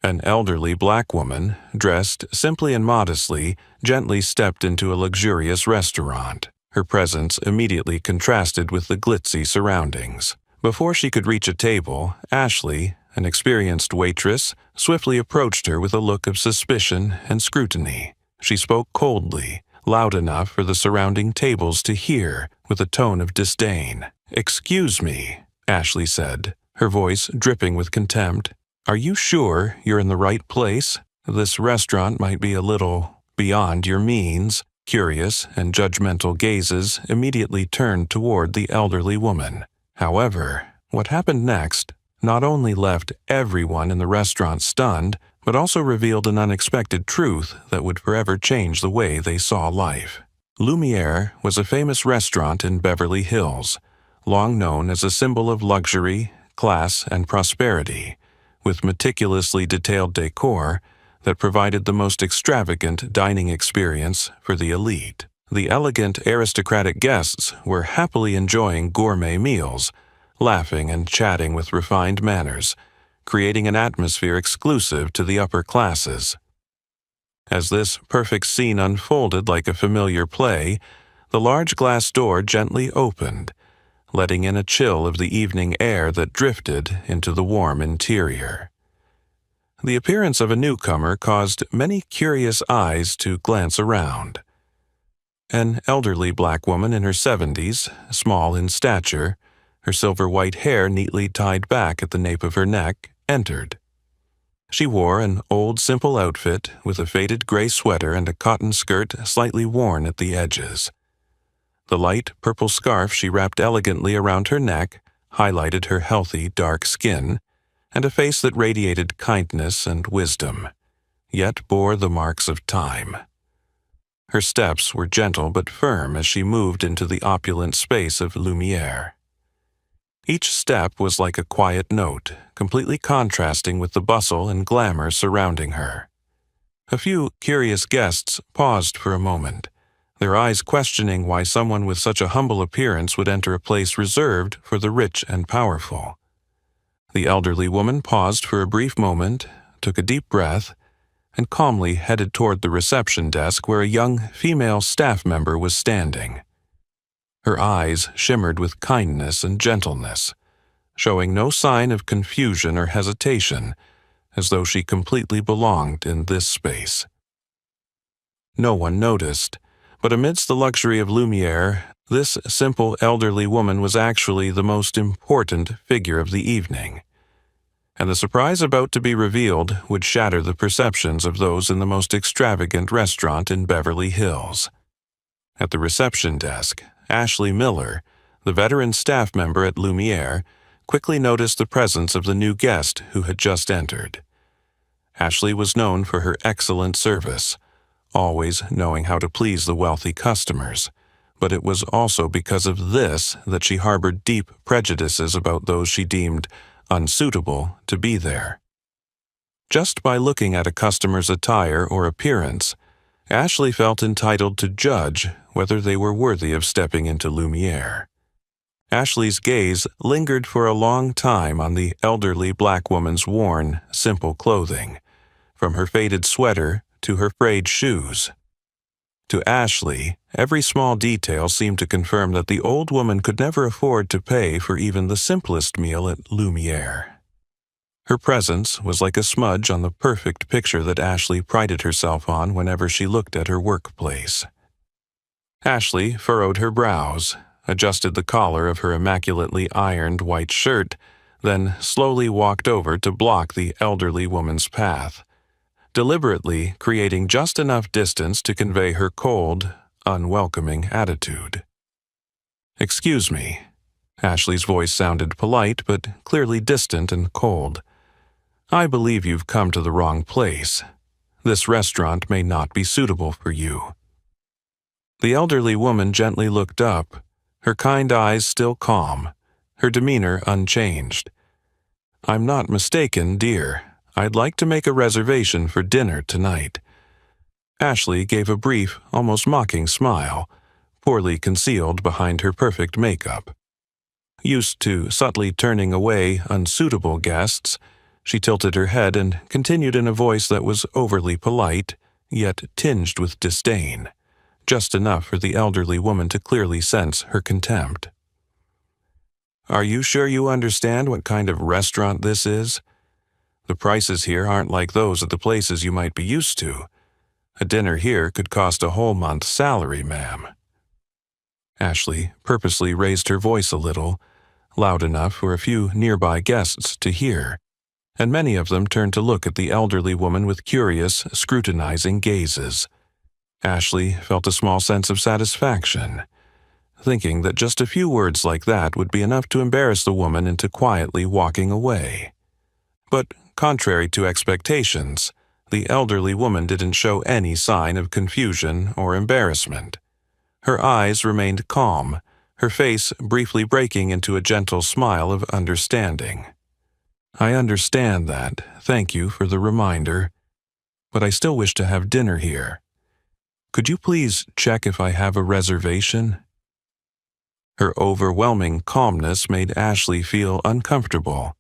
An elderly black woman, dressed simply and modestly, gently stepped into a luxurious restaurant. Her presence immediately contrasted with the glitzy surroundings. Before she could reach a table, Ashley, an experienced waitress, swiftly approached her with a look of suspicion and scrutiny. She spoke coldly, loud enough for the surrounding tables to hear, with a tone of disdain. "Excuse me," Ashley said, her voice dripping with contempt. "Are you sure you're in the right place? This restaurant might be a little beyond your means." Curious and judgmental gazes immediately turned toward the elderly woman. However, what happened next not only left everyone in the restaurant stunned, but also revealed an unexpected truth that would forever change the way they saw life. Lumiere was a famous restaurant in Beverly Hills, long known as a symbol of luxury, class, and prosperity, with meticulously detailed decor that provided the most extravagant dining experience for the elite. The elegant, aristocratic guests were happily enjoying gourmet meals, laughing and chatting with refined manners, creating an atmosphere exclusive to the upper classes. As this perfect scene unfolded like a familiar play, the large glass door gently opened, letting in a chill of the evening air that drifted into the warm interior. The appearance of a newcomer caused many curious eyes to glance around. An elderly black woman in her 70s, small in stature, her silver-white hair neatly tied back at the nape of her neck, entered. She wore an old, simple outfit with a faded gray sweater and a cotton skirt slightly worn at the edges. The light purple scarf she wrapped elegantly around her neck highlighted her healthy, dark skin, and a face that radiated kindness and wisdom, yet bore the marks of time. Her steps were gentle but firm as she moved into the opulent space of Lumiere. Each step was like a quiet note, completely contrasting with the bustle and glamour surrounding her. A few curious guests paused for a moment, their eyes questioning why someone with such a humble appearance would enter a place reserved for the rich and powerful. The elderly woman paused for a brief moment, took a deep breath, and calmly headed toward the reception desk where a young female staff member was standing. Her eyes shimmered with kindness and gentleness, showing no sign of confusion or hesitation, as though she completely belonged in this space. No one noticed, but amidst the luxury of Lumiere, this simple elderly woman was actually the most important figure of the evening. And the surprise about to be revealed would shatter the perceptions of those in the most extravagant restaurant in Beverly Hills. At the reception desk, Ashley Miller, the veteran staff member at Lumiere, quickly noticed the presence of the new guest who had just entered. Ashley was known for her excellent service, always knowing how to please the wealthy customers, but it was also because of this that she harbored deep prejudices about those she deemed unsuitable to be there. Just by looking at a customer's attire or appearance, Ashley felt entitled to judge whether they were worthy of stepping into Lumiere. Ashley's gaze lingered for a long time on the elderly black woman's worn, simple clothing, from her faded sweater to her frayed shoes. To Ashley, every small detail seemed to confirm that the old woman could never afford to pay for even the simplest meal at Lumiere. Her presence was like a smudge on the perfect picture that Ashley prided herself on whenever she looked at her workplace. Ashley furrowed her brows, adjusted the collar of her immaculately ironed white shirt, then slowly walked over to block the elderly woman's path, deliberately creating just enough distance to convey her cold, unwelcoming attitude. "Excuse me." Ashley's voice sounded polite but clearly distant and cold. "I believe you've come to the wrong place. This restaurant may not be suitable for you." The elderly woman gently looked up, her kind eyes still calm, her demeanor unchanged. "I'm not mistaken, dear. I'd like to make a reservation for dinner tonight." Ashley gave a brief, almost mocking smile, poorly concealed behind her perfect makeup. Used to subtly turning away unsuitable guests, She tilted her head and continued in a voice that was overly polite, yet tinged with disdain, just enough for the elderly woman to clearly sense her contempt. "Are you sure you understand what kind of restaurant this is? The prices here aren't like those at the places you might be used to. A dinner here could cost a whole month's salary, ma'am." Ashley purposely raised her voice a little, loud enough for a few nearby guests to hear, and many of them turned to look at the elderly woman with curious, scrutinizing gazes. Ashley felt a small sense of satisfaction, thinking that just a few words like that would be enough to embarrass the woman into quietly walking away. But, contrary to expectations, the elderly woman didn't show any sign of confusion or embarrassment. Her eyes remained calm, her face briefly breaking into a gentle smile of understanding. "I understand that, thank you for the reminder, but I still wish to have dinner here. Could you please check if I have a reservation?" Her overwhelming calmness made Ashley feel uncomfortable.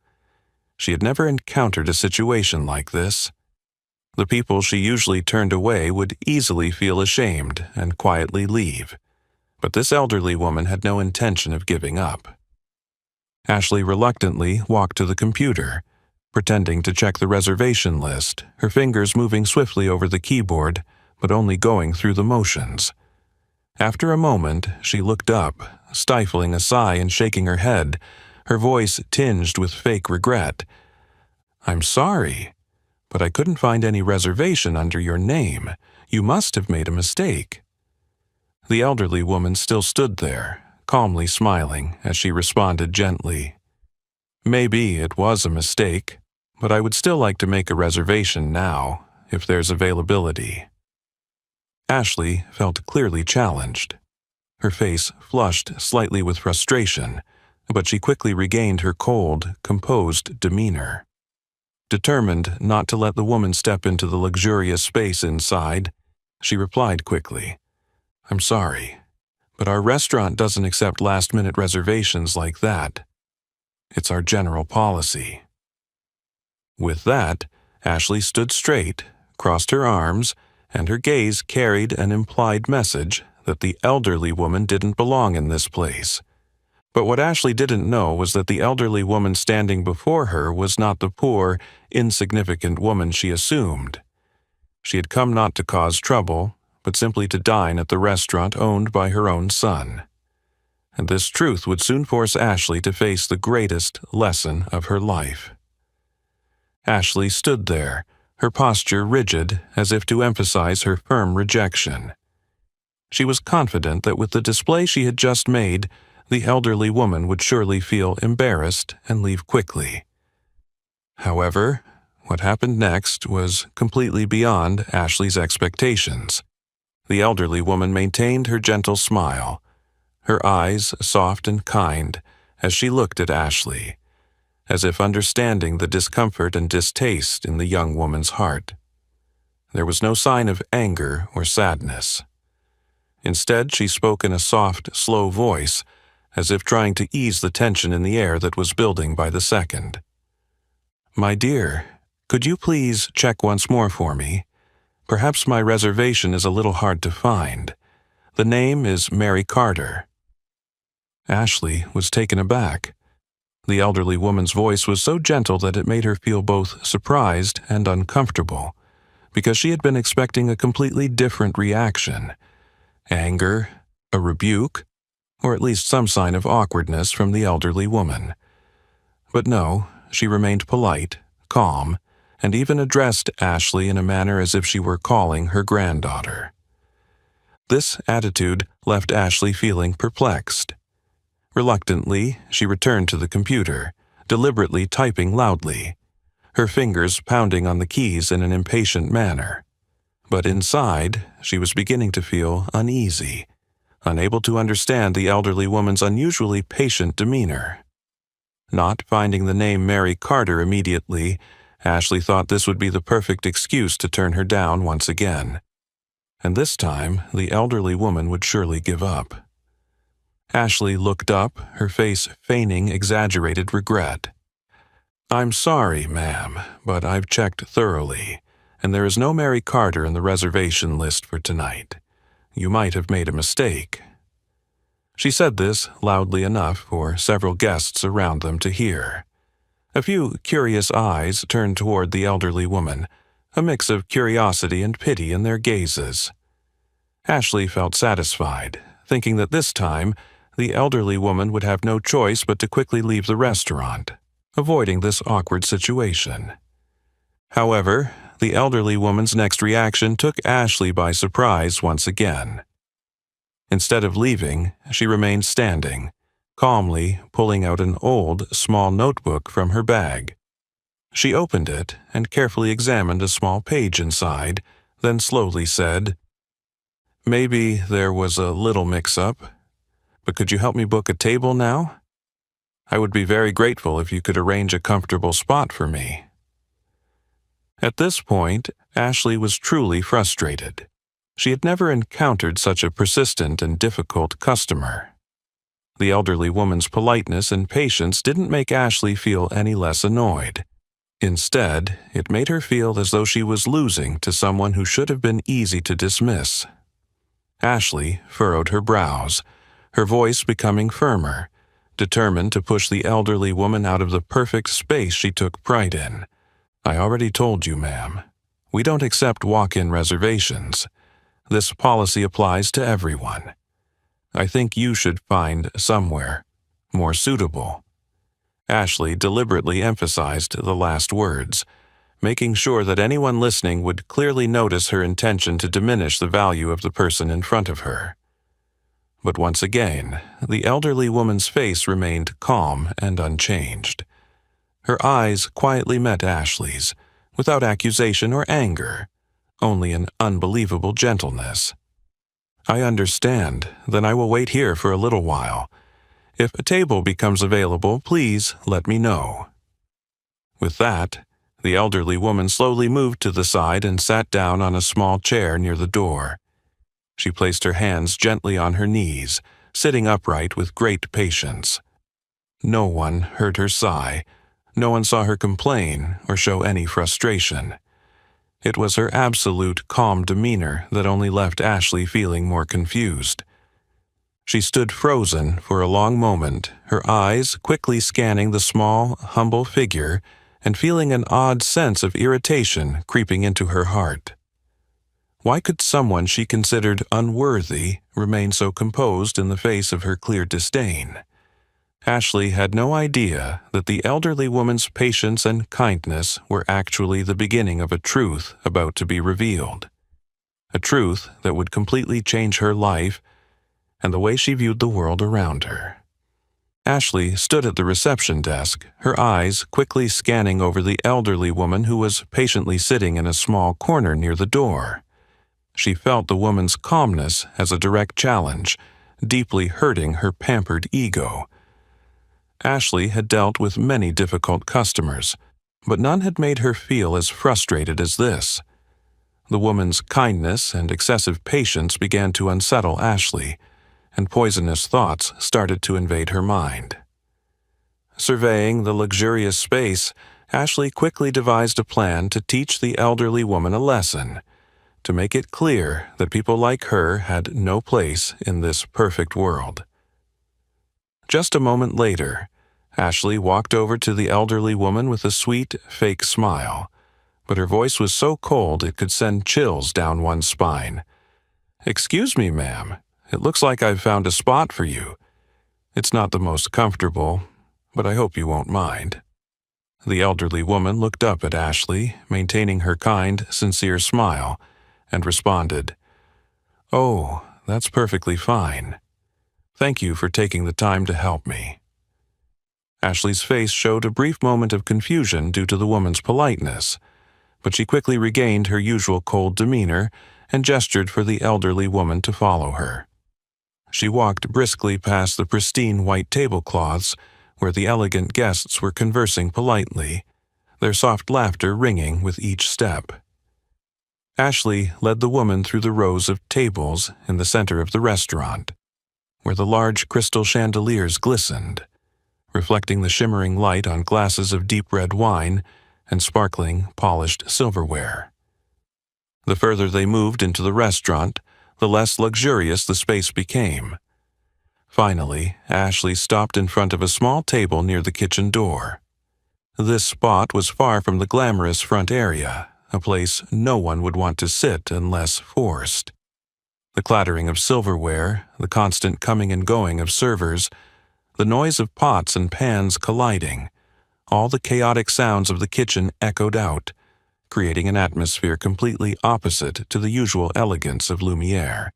She had never encountered a situation like this. The people she usually turned away would easily feel ashamed and quietly leave, but this elderly woman had no intention of giving up. Ashley reluctantly walked to the computer, pretending to check the reservation list, her fingers moving swiftly over the keyboard, but only going through the motions. After a moment, she looked up, stifling a sigh and shaking her head, her voice tinged with fake regret. "I'm sorry, but I couldn't find any reservation under your name. You must have made a mistake." The elderly woman still stood there, calmly smiling as she responded gently. "Maybe it was a mistake, but I would still like to make a reservation now, if there's availability." Ashley felt clearly challenged. Her face flushed slightly with frustration, but she quickly regained her cold, composed demeanor. Determined not to let the woman step into the luxurious space inside, she replied quickly, "I'm sorry, but our restaurant doesn't accept last-minute reservations like that. It's our general policy." With that, Ashley stood straight, crossed her arms, and her gaze carried an implied message that the elderly woman didn't belong in this place. But what Ashley didn't know was that the elderly woman standing before her was not the poor, insignificant woman she assumed. She had come not to cause trouble, but simply to dine at the restaurant owned by her own son. And this truth would soon force Ashley to face the greatest lesson of her life. Ashley stood there, her posture rigid as if to emphasize her firm rejection. She was confident that with the display she had just made, the elderly woman would surely feel embarrassed and leave quickly. However, what happened next was completely beyond Ashley's expectations. The elderly woman maintained her gentle smile, her eyes soft and kind as she looked at Ashley, as if understanding the discomfort and distaste in the young woman's heart. There was no sign of anger or sadness. Instead, she spoke in a soft, slow voice, as if trying to ease the tension in the air that was building by the second. "My dear, could you please check once more for me? Perhaps my reservation is a little hard to find. The name is Mary Carter." Ashley was taken aback. The elderly woman's voice was so gentle that it made her feel both surprised and uncomfortable, because she had been expecting a completely different reaction: anger, a rebuke, or at least some sign of awkwardness from the elderly woman. But no, she remained polite, calm, and even addressed Ashley in a manner as if she were calling her granddaughter. This attitude left Ashley feeling perplexed. Reluctantly, she returned to the computer, deliberately typing loudly, her fingers pounding on the keys in an impatient manner. But inside, she was beginning to feel uneasy, unable to understand the elderly woman's unusually patient demeanor. Not finding the name Mary Carter immediately, Ashley thought this would be the perfect excuse to turn her down once again. And this time, the elderly woman would surely give up. Ashley looked up, her face feigning exaggerated regret. "I'm sorry, ma'am, but I've checked thoroughly, and there is no Mary Carter in the reservation list for tonight. You might have made a mistake." She said this loudly enough for several guests around them to hear. A few curious eyes turned toward the elderly woman, a mix of curiosity and pity in their gazes. Ashley felt satisfied, thinking that this time the elderly woman would have no choice but to quickly leave the restaurant, avoiding this awkward situation. However, the elderly woman's next reaction took Ashley by surprise once again. Instead of leaving, she remained standing, calmly pulling out an old, small notebook from her bag. She opened it and carefully examined a small page inside, then slowly said, "Maybe there was a little mix-up, but could you help me book a table now? I would be very grateful if you could arrange a comfortable spot for me." At this point, Ashley was truly frustrated. She had never encountered such a persistent and difficult customer. The elderly woman's politeness and patience didn't make Ashley feel any less annoyed. Instead, it made her feel as though she was losing to someone who should have been easy to dismiss. Ashley furrowed her brows, her voice becoming firmer, determined to push the elderly woman out of the perfect space she took pride in. "I already told you, ma'am. We don't accept walk-in reservations. This policy applies to everyone. I think you should find somewhere more suitable." Ashley deliberately emphasized the last words, making sure that anyone listening would clearly notice her intention to diminish the value of the person in front of her. But once again, the elderly woman's face remained calm and unchanged. Her eyes quietly met Ashley's, without accusation or anger, only an unbelievable gentleness. "I understand. Then I will wait here for a little while. If a table becomes available, please let me know." With that, the elderly woman slowly moved to the side and sat down on a small chair near the door. She placed her hands gently on her knees, sitting upright with great patience. No one heard her sigh. No one saw her complain or show any frustration. It was her absolute calm demeanor that only left Ashley feeling more confused. She stood frozen for a long moment, her eyes quickly scanning the small, humble figure and feeling an odd sense of irritation creeping into her heart. Why could someone she considered unworthy remain so composed in the face of her clear disdain? Ashley had no idea that the elderly woman's patience and kindness were actually the beginning of a truth about to be revealed. A truth that would completely change her life and the way she viewed the world around her. Ashley stood at the reception desk, her eyes quickly scanning over the elderly woman who was patiently sitting in a small corner near the door. She felt the woman's calmness as a direct challenge, deeply hurting her pampered ego. Ashley had dealt with many difficult customers, but none had made her feel as frustrated as this. The woman's kindness and excessive patience began to unsettle Ashley, and poisonous thoughts started to invade her mind. Surveying the luxurious space, Ashley quickly devised a plan to teach the elderly woman a lesson, to make it clear that people like her had no place in this perfect world. Just a moment later, Ashley walked over to the elderly woman with a sweet, fake smile, but her voice was so cold it could send chills down one's spine. "Excuse me, ma'am. It looks like I've found a spot for you. It's not the most comfortable, but I hope you won't mind." The elderly woman looked up at Ashley, maintaining her kind, sincere smile, and responded, "Oh, that's perfectly fine. Thank you for taking the time to help me." Ashley's face showed a brief moment of confusion due to the woman's politeness, but she quickly regained her usual cold demeanor and gestured for the elderly woman to follow her. She walked briskly past the pristine white tablecloths where the elegant guests were conversing politely, their soft laughter ringing with each step. Ashley led the woman through the rows of tables in the center of the restaurant, where the large crystal chandeliers glistened. reflecting the shimmering light on glasses of deep red wine and sparkling, polished silverware. The further they moved into the restaurant, the less luxurious the space became. Finally, Ashley stopped in front of a small table near the kitchen door. This spot was far from the glamorous front area, a place no one would want to sit unless forced. The clattering of silverware, the constant coming and going of servers, the noise of pots and pans colliding, all the chaotic sounds of the kitchen echoed out, creating an atmosphere completely opposite to the usual elegance of Lumiere.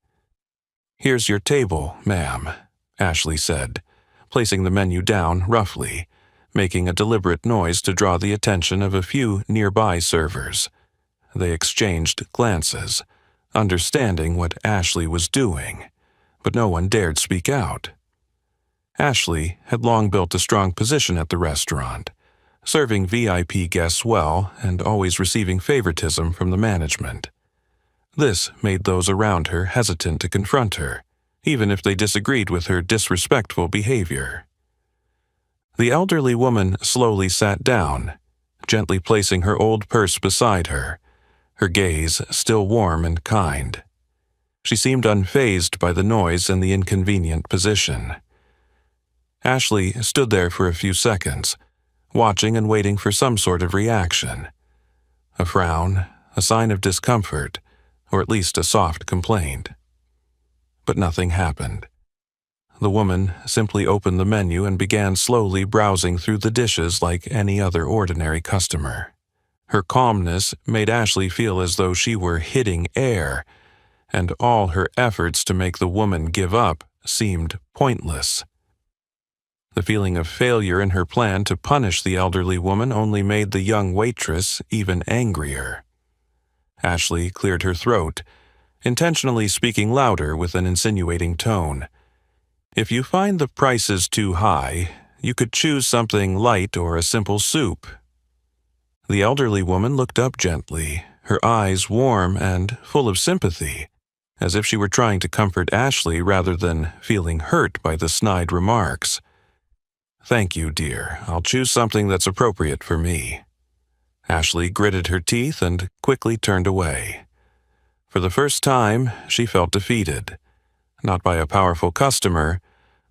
"Here's your table, ma'am," Ashley said, placing the menu down roughly, making a deliberate noise to draw the attention of a few nearby servers. They exchanged glances, understanding what Ashley was doing, but no one dared speak out. Ashley had long built a strong position at the restaurant, serving VIP guests well and always receiving favoritism from the management. This made those around her hesitant to confront her, even if they disagreed with her disrespectful behavior. The elderly woman slowly sat down, gently placing her old purse beside her, her gaze still warm and kind. She seemed unfazed by the noise and the inconvenient position. Ashley stood there for a few seconds, watching and waiting for some sort of reaction. A frown, a sign of discomfort, or at least a soft complaint. But nothing happened. The woman simply opened the menu and began slowly browsing through the dishes like any other ordinary customer. Her calmness made Ashley feel as though she were hitting air, and all her efforts to make the woman give up seemed pointless. The feeling of failure in her plan to punish the elderly woman only made the young waitress even angrier. Ashley cleared her throat, intentionally speaking louder with an insinuating tone. "If you find the prices too high, you could choose something light or a simple soup." The elderly woman looked up gently, her eyes warm and full of sympathy, as if she were trying to comfort Ashley rather than feeling hurt by the snide remarks. "Thank you, dear. I'll choose something that's appropriate for me." Ashley gritted her teeth and quickly turned away. For the first time, she felt defeated, not by a powerful customer,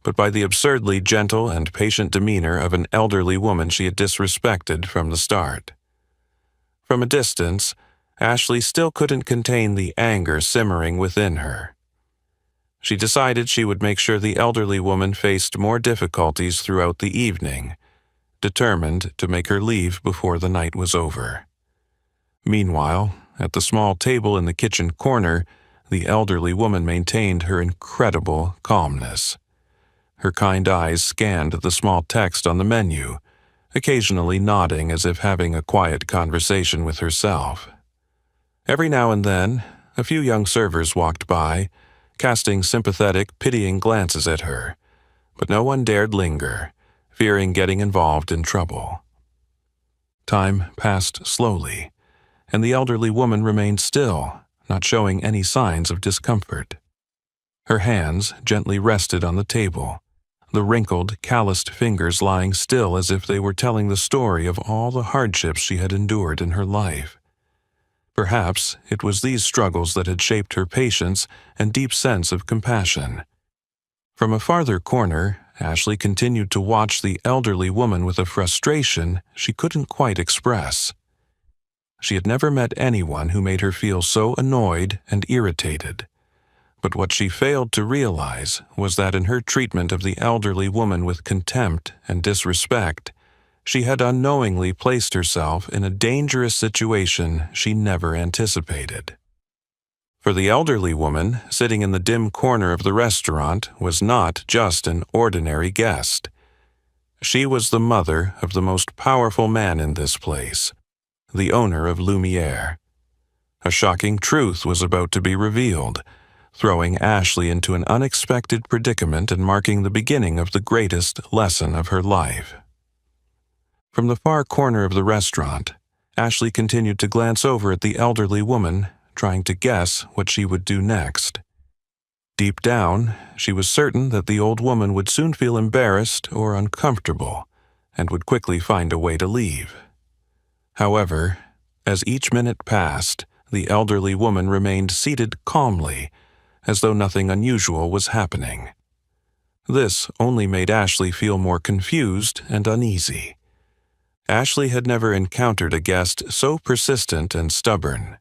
but by the absurdly gentle and patient demeanor of an elderly woman she had disrespected from the start. From a distance, Ashley still couldn't contain the anger simmering within her. She decided she would make sure the elderly woman faced more difficulties throughout the evening, determined to make her leave before the night was over. Meanwhile, at the small table in the kitchen corner, the elderly woman maintained her incredible calmness. Her kind eyes scanned the small text on the menu, occasionally nodding as if having a quiet conversation with herself. Every now and then, a few young servers walked by, casting sympathetic, pitying glances at her, but no one dared linger, fearing getting involved in trouble. Time passed slowly, and the elderly woman remained still, not showing any signs of discomfort. Her hands gently rested on the table, the wrinkled, calloused fingers lying still as if they were telling the story of all the hardships she had endured in her life. Perhaps it was these struggles that had shaped her patience and deep sense of compassion. From a farther corner, Ashley continued to watch the elderly woman with a frustration she couldn't quite express. She had never met anyone who made her feel so annoyed and irritated. But what she failed to realize was that in her treatment of the elderly woman with contempt and disrespect, she had unknowingly placed herself in a dangerous situation she never anticipated. For the elderly woman, sitting in the dim corner of the restaurant, was not just an ordinary guest. She was the mother of the most powerful man in this place, the owner of Lumiere. A shocking truth was about to be revealed, throwing Ashley into an unexpected predicament and marking the beginning of the greatest lesson of her life. From the far corner of the restaurant, Ashley continued to glance over at the elderly woman, trying to guess what she would do next. Deep down, she was certain that the old woman would soon feel embarrassed or uncomfortable and would quickly find a way to leave. However, as each minute passed, the elderly woman remained seated calmly, as though nothing unusual was happening. This only made Ashley feel more confused and uneasy. Ashley had never encountered a guest so persistent and stubborn.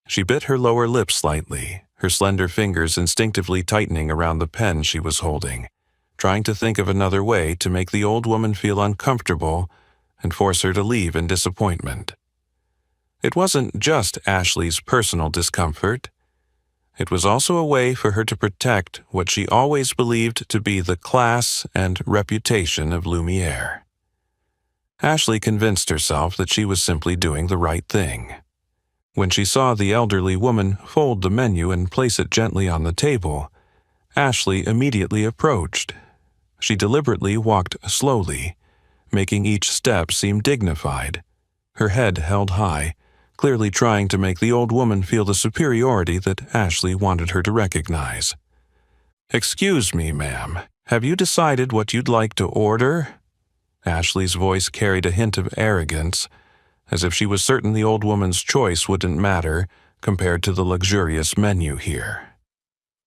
She bit her lower lip slightly, her slender fingers instinctively tightening around the pen she was holding, trying to think of another way to make the old woman feel uncomfortable and force her to leave in disappointment. It wasn't just Ashley's personal discomfort. It was also a way for her to protect what she always believed to be the class and reputation of Lumiere. Ashley convinced herself that she was simply doing the right thing. When she saw the elderly woman fold the menu and place it gently on the table, Ashley immediately approached. She deliberately walked slowly, making each step seem dignified, her head held high, clearly trying to make the old woman feel the superiority that Ashley wanted her to recognize. "Excuse me, ma'am, have you decided what you'd like to order?" Ashley's voice carried a hint of arrogance, as if she was certain the old woman's choice wouldn't matter compared to the luxurious menu here.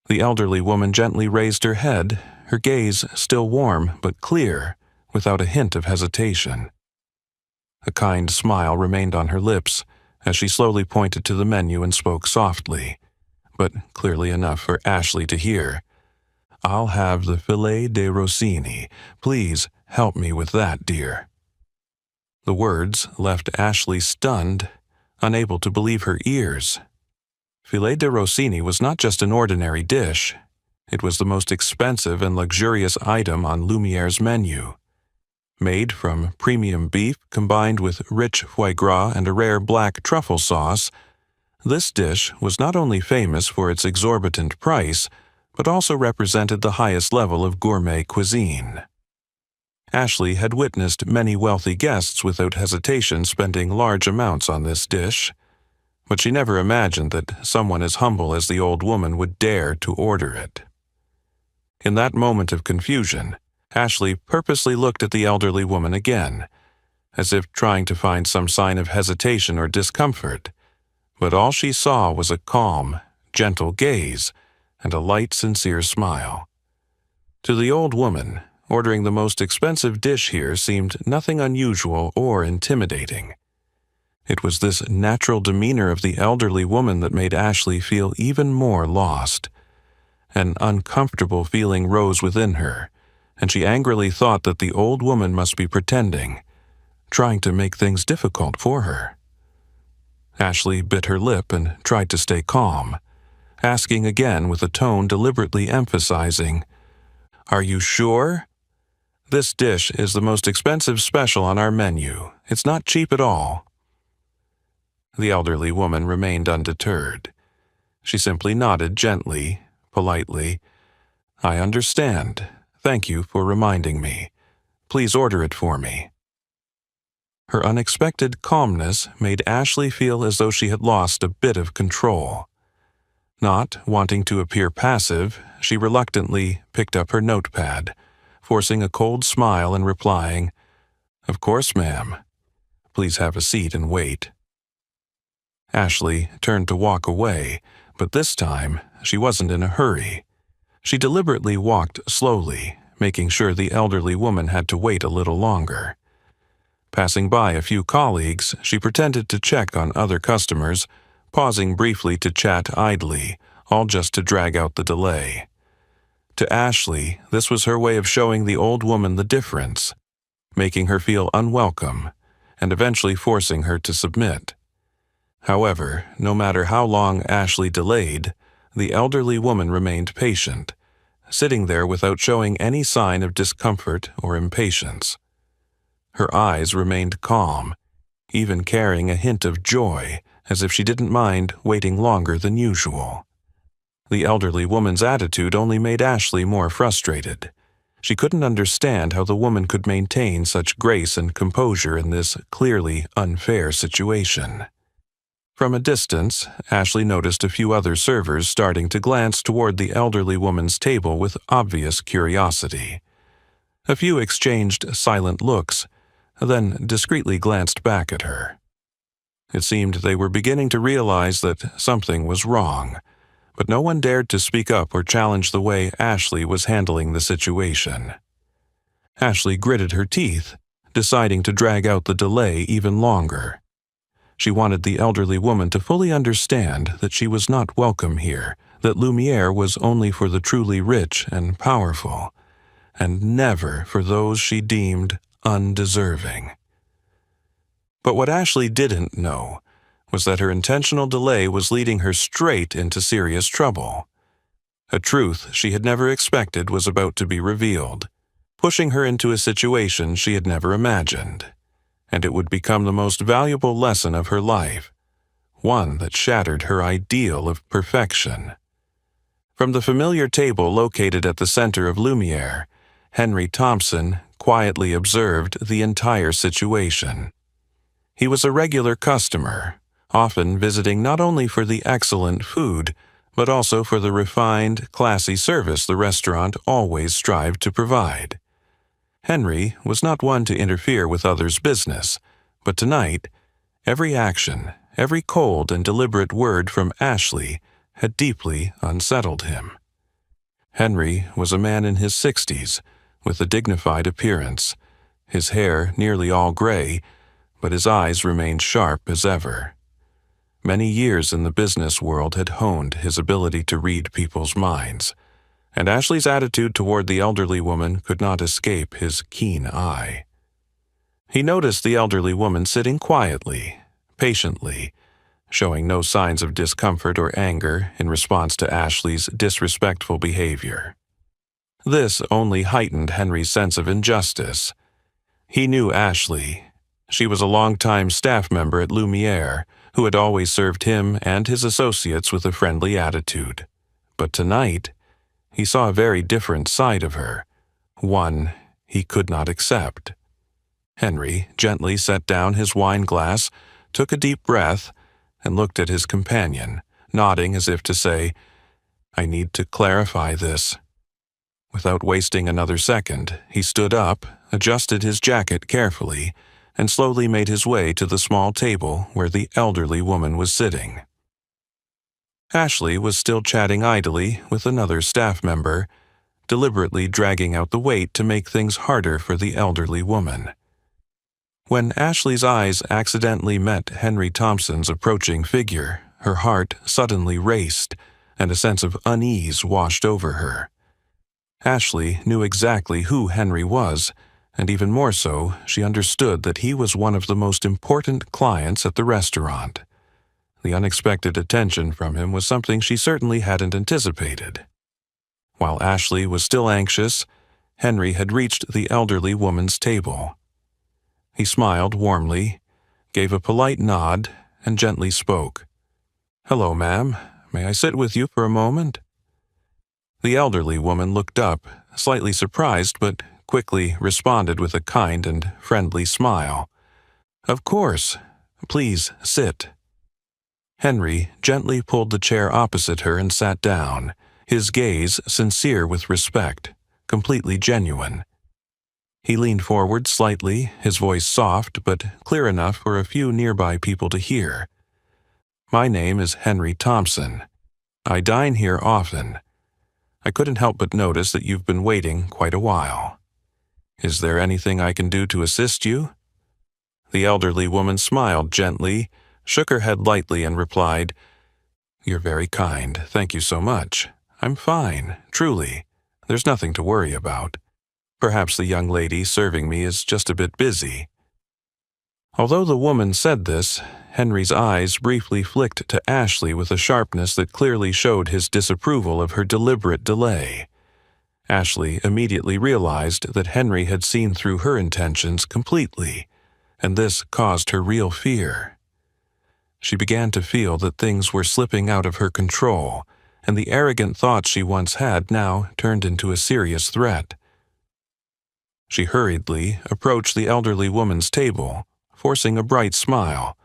The elderly woman gently raised her head, her gaze still warm but clear, without a hint of hesitation. A kind smile remained on her lips as she slowly pointed to the menu and spoke softly, but clearly enough for Ashley to hear. "I'll have the filet de Rossini. Please help me with that, dear." The words left Ashley stunned, unable to believe her ears. Filet de Rossini was not just an ordinary dish. It was the most expensive and luxurious item on Lumiere's menu. Made from premium beef combined with rich foie gras and a rare black truffle sauce, this dish was not only famous for its exorbitant price, but also represented the highest level of gourmet cuisine. Ashley had witnessed many wealthy guests without hesitation spending large amounts on this dish, but she never imagined that someone as humble as the old woman would dare to order it. In that moment of confusion, Ashley purposely looked at the elderly woman again, as if trying to find some sign of hesitation or discomfort, but all she saw was a calm, gentle gaze and a light, sincere smile. To the old woman, ordering the most expensive dish here seemed nothing unusual or intimidating. It was this natural demeanor of the elderly woman that made Ashley feel even more lost. An uncomfortable feeling rose within her, and she angrily thought that the old woman must be pretending, trying to make things difficult for her. Ashley bit her lip and tried to stay calm, asking again with a tone deliberately emphasizing, "Are you sure? This dish is the most expensive special on our menu. It's not cheap at all." The elderly woman remained undeterred. She simply nodded gently, politely. "I understand. Thank you for reminding me. Please order it for me." Her unexpected calmness made Ashley feel as though she had lost a bit of control. Not wanting to appear passive, she reluctantly picked up her notepad, forcing a cold smile and replying, "Of course, ma'am. Please have a seat and wait." Ashley turned to walk away, but this time she wasn't in a hurry. She deliberately walked slowly, making sure the elderly woman had to wait a little longer. Passing by a few colleagues, she pretended to check on other customers, pausing briefly to chat idly, all just to drag out the delay. To Ashley, this was her way of showing the old woman the difference, making her feel unwelcome, and eventually forcing her to submit. However, no matter how long Ashley delayed, the elderly woman remained patient, sitting there without showing any sign of discomfort or impatience. Her eyes remained calm, even carrying a hint of joy, as if she didn't mind waiting longer than usual. The elderly woman's attitude only made Ashley more frustrated. She couldn't understand how the woman could maintain such grace and composure in this clearly unfair situation. From a distance, Ashley noticed a few other servers starting to glance toward the elderly woman's table with obvious curiosity. A few exchanged silent looks, then discreetly glanced back at her. It seemed they were beginning to realize that something was wrong, but no one dared to speak up or challenge the way Ashley was handling the situation. Ashley gritted her teeth, deciding to drag out the delay even longer. She wanted the elderly woman to fully understand that she was not welcome here, that Lumiere was only for the truly rich and powerful, and never for those she deemed undeserving. But what Ashley didn't know was that her intentional delay was leading her straight into serious trouble. A truth she had never expected was about to be revealed, pushing her into a situation she had never imagined. And it would become the most valuable lesson of her life, one that shattered her ideal of perfection. From the familiar table located at the center of Lumiere, Henry Thompson quietly observed the entire situation. He was a regular customer, often visiting not only for the excellent food, but also for the refined, classy service the restaurant always strived to provide. Henry was not one to interfere with others' business, but tonight, every action, every cold and deliberate word from Ashley had deeply unsettled him. Henry was a man in his 60s, with a dignified appearance, his hair nearly all gray, but his eyes remained sharp as ever. Many years in the business world had honed his ability to read people's minds, and Ashley's attitude toward the elderly woman could not escape his keen eye. He noticed the elderly woman sitting quietly, patiently, showing no signs of discomfort or anger in response to Ashley's disrespectful behavior. This only heightened Henry's sense of injustice. He knew Ashley. She was a longtime staff member at Lumiere, who had always served him and his associates with a friendly attitude. But tonight, he saw a very different side of her, one he could not accept. Henry gently set down his wine glass, took a deep breath, and looked at his companion, nodding as if to say, "I need to clarify this." Without wasting another second, he stood up, adjusted his jacket carefully, and slowly made his way to the small table where the elderly woman was sitting. Ashley was still chatting idly with another staff member, deliberately dragging out the wait to make things harder for the elderly woman. When Ashley's eyes accidentally met Henry Thompson's approaching figure, her heart suddenly raced, and a sense of unease washed over her. Ashley knew exactly who Henry was, and even more so, she understood that he was one of the most important clients at the restaurant. The unexpected attention from him was something she certainly hadn't anticipated. While Ashley was still anxious, Henry had reached the elderly woman's table. He smiled warmly, gave a polite nod, and gently spoke. "Hello, ma'am. May I sit with you for a moment?" The elderly woman looked up, slightly surprised, but quickly responded with a kind and friendly smile. "Of course. Please sit." Henry gently pulled the chair opposite her and sat down, his gaze sincere with respect, completely genuine. He leaned forward slightly, his voice soft but clear enough for a few nearby people to hear. "My name is Henry Thompson. I dine here often. I couldn't help but notice that you've been waiting quite a while. Is there anything I can do to assist you?" The elderly woman smiled gently, shook her head lightly, and replied, "You're very kind. Thank you so much. I'm fine, truly. There's nothing to worry about. Perhaps the young lady serving me is just a bit busy." Although the woman said this, Henry's eyes briefly flicked to Ashley with a sharpness that clearly showed his disapproval of her deliberate delay. Ashley immediately realized that Henry had seen through her intentions completely, and this caused her real fear. She began to feel that things were slipping out of her control, and the arrogant thoughts she once had now turned into a serious threat. She hurriedly approached the elderly woman's table, forcing a bright smile,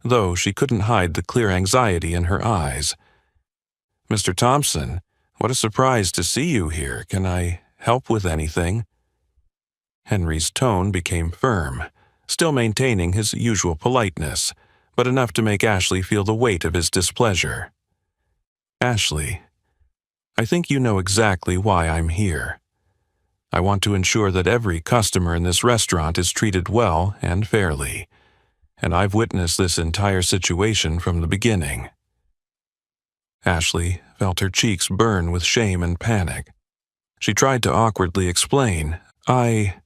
though she couldn't hide the clear anxiety in her eyes. "Mr. Thompson, what a surprise to see you here. Can I help with anything?" Henry's tone became firm, still maintaining his usual politeness, but enough to make Ashley feel the weight of his displeasure. "Ashley, I think you know exactly why I'm here. I want to ensure that every customer in this restaurant is treated well and fairly, and I've witnessed this entire situation from the beginning." Ashley felt her cheeks burn with shame and panic. She tried to awkwardly explain, I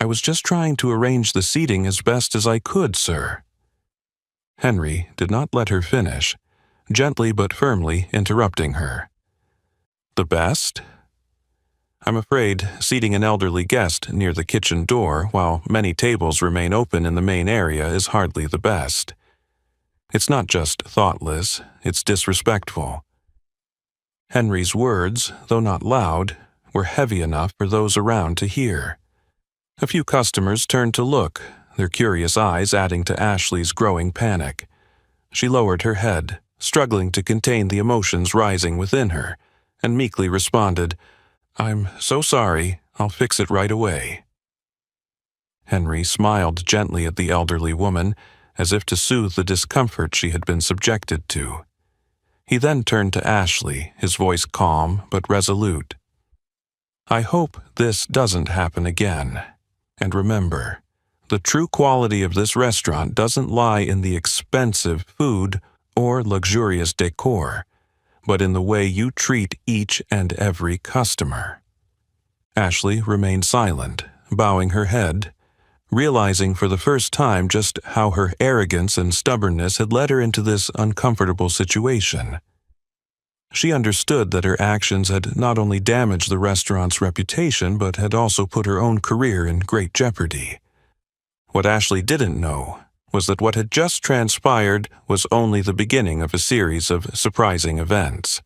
was just trying to arrange the seating as best as I could, sir." Henry did not let her finish, gently but firmly interrupting her. "The best? I'm afraid seating an elderly guest near the kitchen door while many tables remain open in the main area is hardly the best. It's not just thoughtless, it's disrespectful." Henry's words, though not loud, were heavy enough for those around to hear. A few customers turned to look, their curious eyes adding to Ashley's growing panic. She lowered her head, struggling to contain the emotions rising within her, and meekly responded, "I'm so sorry, I'll fix it right away." Henry smiled gently at the elderly woman, as if to soothe the discomfort she had been subjected to. He then turned to Ashley, his voice calm but resolute. "I hope this doesn't happen again. And remember, the true quality of this restaurant doesn't lie in the expensive food or luxurious decor, but in the way you treat each and every customer." Ashley remained silent, bowing her head, realizing for the first time just how her arrogance and stubbornness had led her into this uncomfortable situation. She understood that her actions had not only damaged the restaurant's reputation but had also put her own career in great jeopardy. What Ashley didn't know was that what had just transpired was only the beginning of a series of surprising events.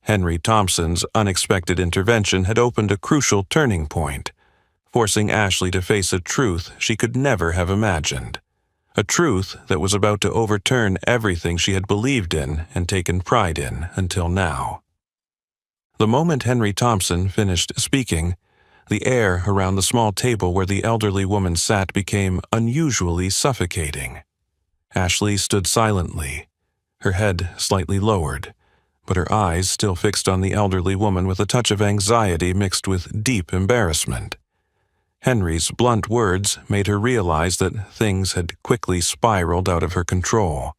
Henry Thompson's unexpected intervention had opened a crucial turning point, forcing Ashley to face a truth she could never have imagined. A truth that was about to overturn everything she had believed in and taken pride in until now. The moment Henry Thompson finished speaking, the air around the small table where the elderly woman sat became unusually suffocating. Ashley stood silently, her head slightly lowered, but her eyes still fixed on the elderly woman with a touch of anxiety mixed with deep embarrassment. Henry's blunt words made her realize that things had quickly spiraled out of her control.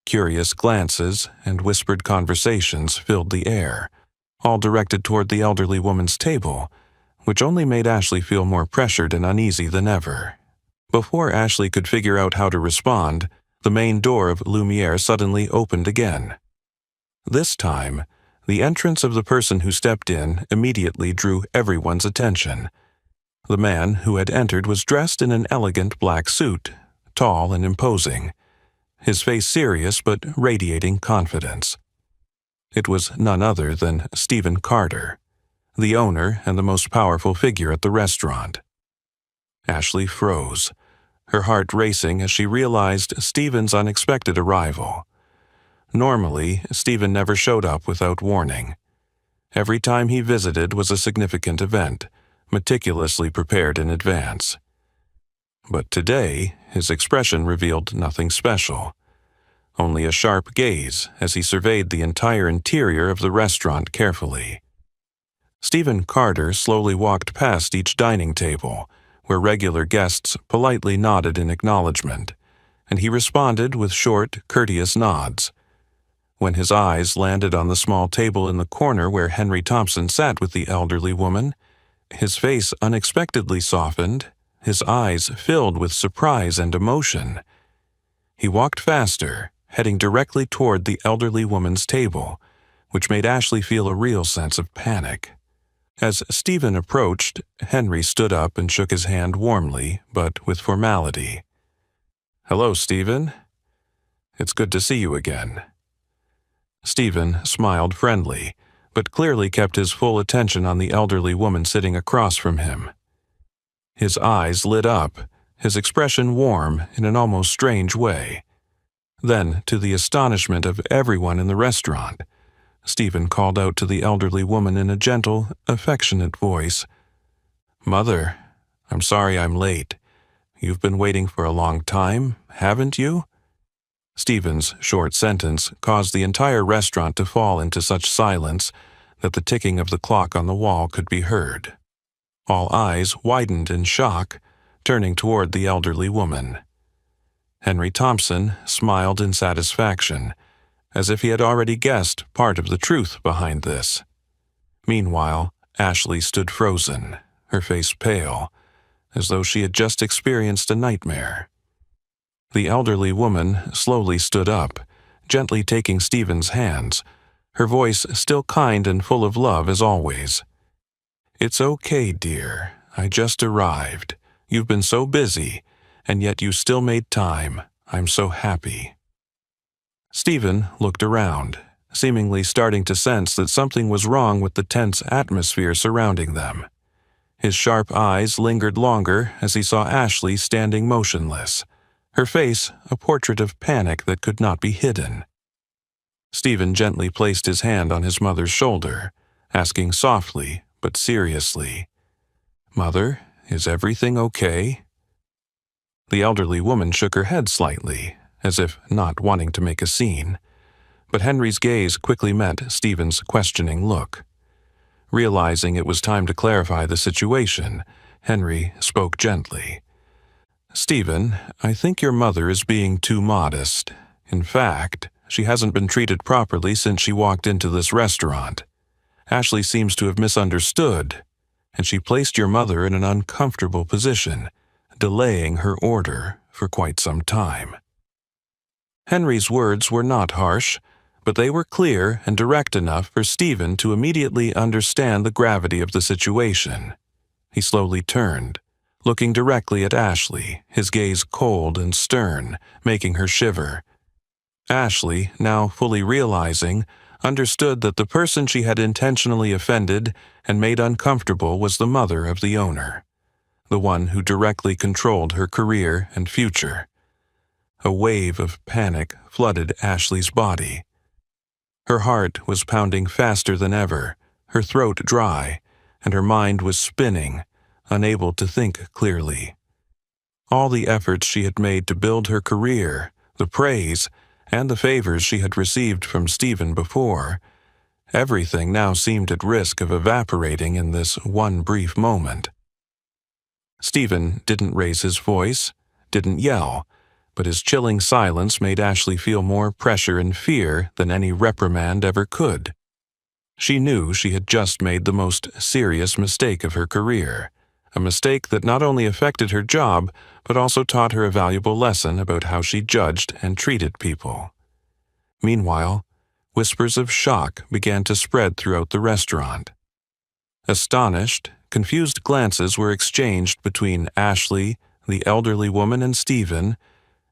Curious glances and whispered conversations filled the air, all directed toward the elderly woman's table, which only made Ashley feel more pressured and uneasy than ever. Before Ashley could figure out how to respond, the main door of Lumiere suddenly opened again. This time, the entrance of the person who stepped in immediately drew everyone's attention. The man who had entered was dressed in an elegant black suit, tall and imposing, his face serious but radiating confidence. It was none other than Stephen Carter, the owner and the most powerful figure at the restaurant. Ashley froze, her heart racing as she realized Stephen's unexpected arrival. Normally, Stephen never showed up without warning. Every time he visited was a significant event, meticulously prepared in advance. But today, his expression revealed nothing special, only a sharp gaze as he surveyed the entire interior of the restaurant carefully. Stephen Carter slowly walked past each dining table, where regular guests politely nodded in acknowledgement, and he responded with short, courteous nods. When his eyes landed on the small table in the corner where Henry Thompson sat with the elderly woman, his face unexpectedly softened, his eyes filled with surprise and emotion. He walked faster, heading directly toward the elderly woman's table, which made Ashley feel a real sense of panic. As Stephen approached, Henry stood up and shook his hand warmly, but with formality. "Hello, Stephen. It's good to see you again." Stephen smiled friendly, but clearly kept his full attention on the elderly woman sitting across from him. His eyes lit up, his expression warm in an almost strange way. Then, to the astonishment of everyone in the restaurant, Stephen called out to the elderly woman in a gentle, affectionate voice, "Mother, I'm sorry I'm late. You've been waiting for a long time, haven't you?" Stephen's short sentence caused the entire restaurant to fall into such silence that the ticking of the clock on the wall could be heard. All eyes widened in shock, turning toward the elderly woman. Henry Thompson smiled in satisfaction, as if he had already guessed part of the truth behind this. Meanwhile, Ashley stood frozen, her face pale, as though she had just experienced a nightmare. The elderly woman slowly stood up, gently taking Stephen's hands, her voice still kind and full of love as always. "It's okay, dear. I just arrived. You've been so busy, and yet you still made time. I'm so happy." Stephen looked around, seemingly starting to sense that something was wrong with the tense atmosphere surrounding them. His sharp eyes lingered longer as he saw Ashley standing motionless, her face a portrait of panic that could not be hidden. Stephen gently placed his hand on his mother's shoulder, asking softly but seriously, "Mother, is everything okay?" The elderly woman shook her head slightly, as if not wanting to make a scene, but Henry's gaze quickly met Stephen's questioning look. Realizing it was time to clarify the situation, Henry spoke gently. "Stephen, I think your mother is being too modest. In fact, she hasn't been treated properly since she walked into this restaurant. Ashley seems to have misunderstood, and she placed your mother in an uncomfortable position, delaying her order for quite some time." Henry's words were not harsh, but they were clear and direct enough for Stephen to immediately understand the gravity of the situation. He slowly turned, looking directly at Ashley, his gaze cold and stern, making her shiver. Ashley, now fully realizing, understood that the person she had intentionally offended and made uncomfortable was the mother of the owner, the one who directly controlled her career and future. A wave of panic flooded Ashley's body. Her heart was pounding faster than ever, her throat dry, and her mind was spinning, unable to think clearly. All the efforts she had made to build her career, the praise, and the favors she had received from Stephen before, everything now seemed at risk of evaporating in this one brief moment. Stephen didn't raise his voice, didn't yell, but his chilling silence made Ashley feel more pressure and fear than any reprimand ever could. She knew she had just made the most serious mistake of her career, a mistake that not only affected her job, but also taught her a valuable lesson about how she judged and treated people. Meanwhile, whispers of shock began to spread throughout the restaurant. Astonished, confused glances were exchanged between Ashley, the elderly woman, and Stephen,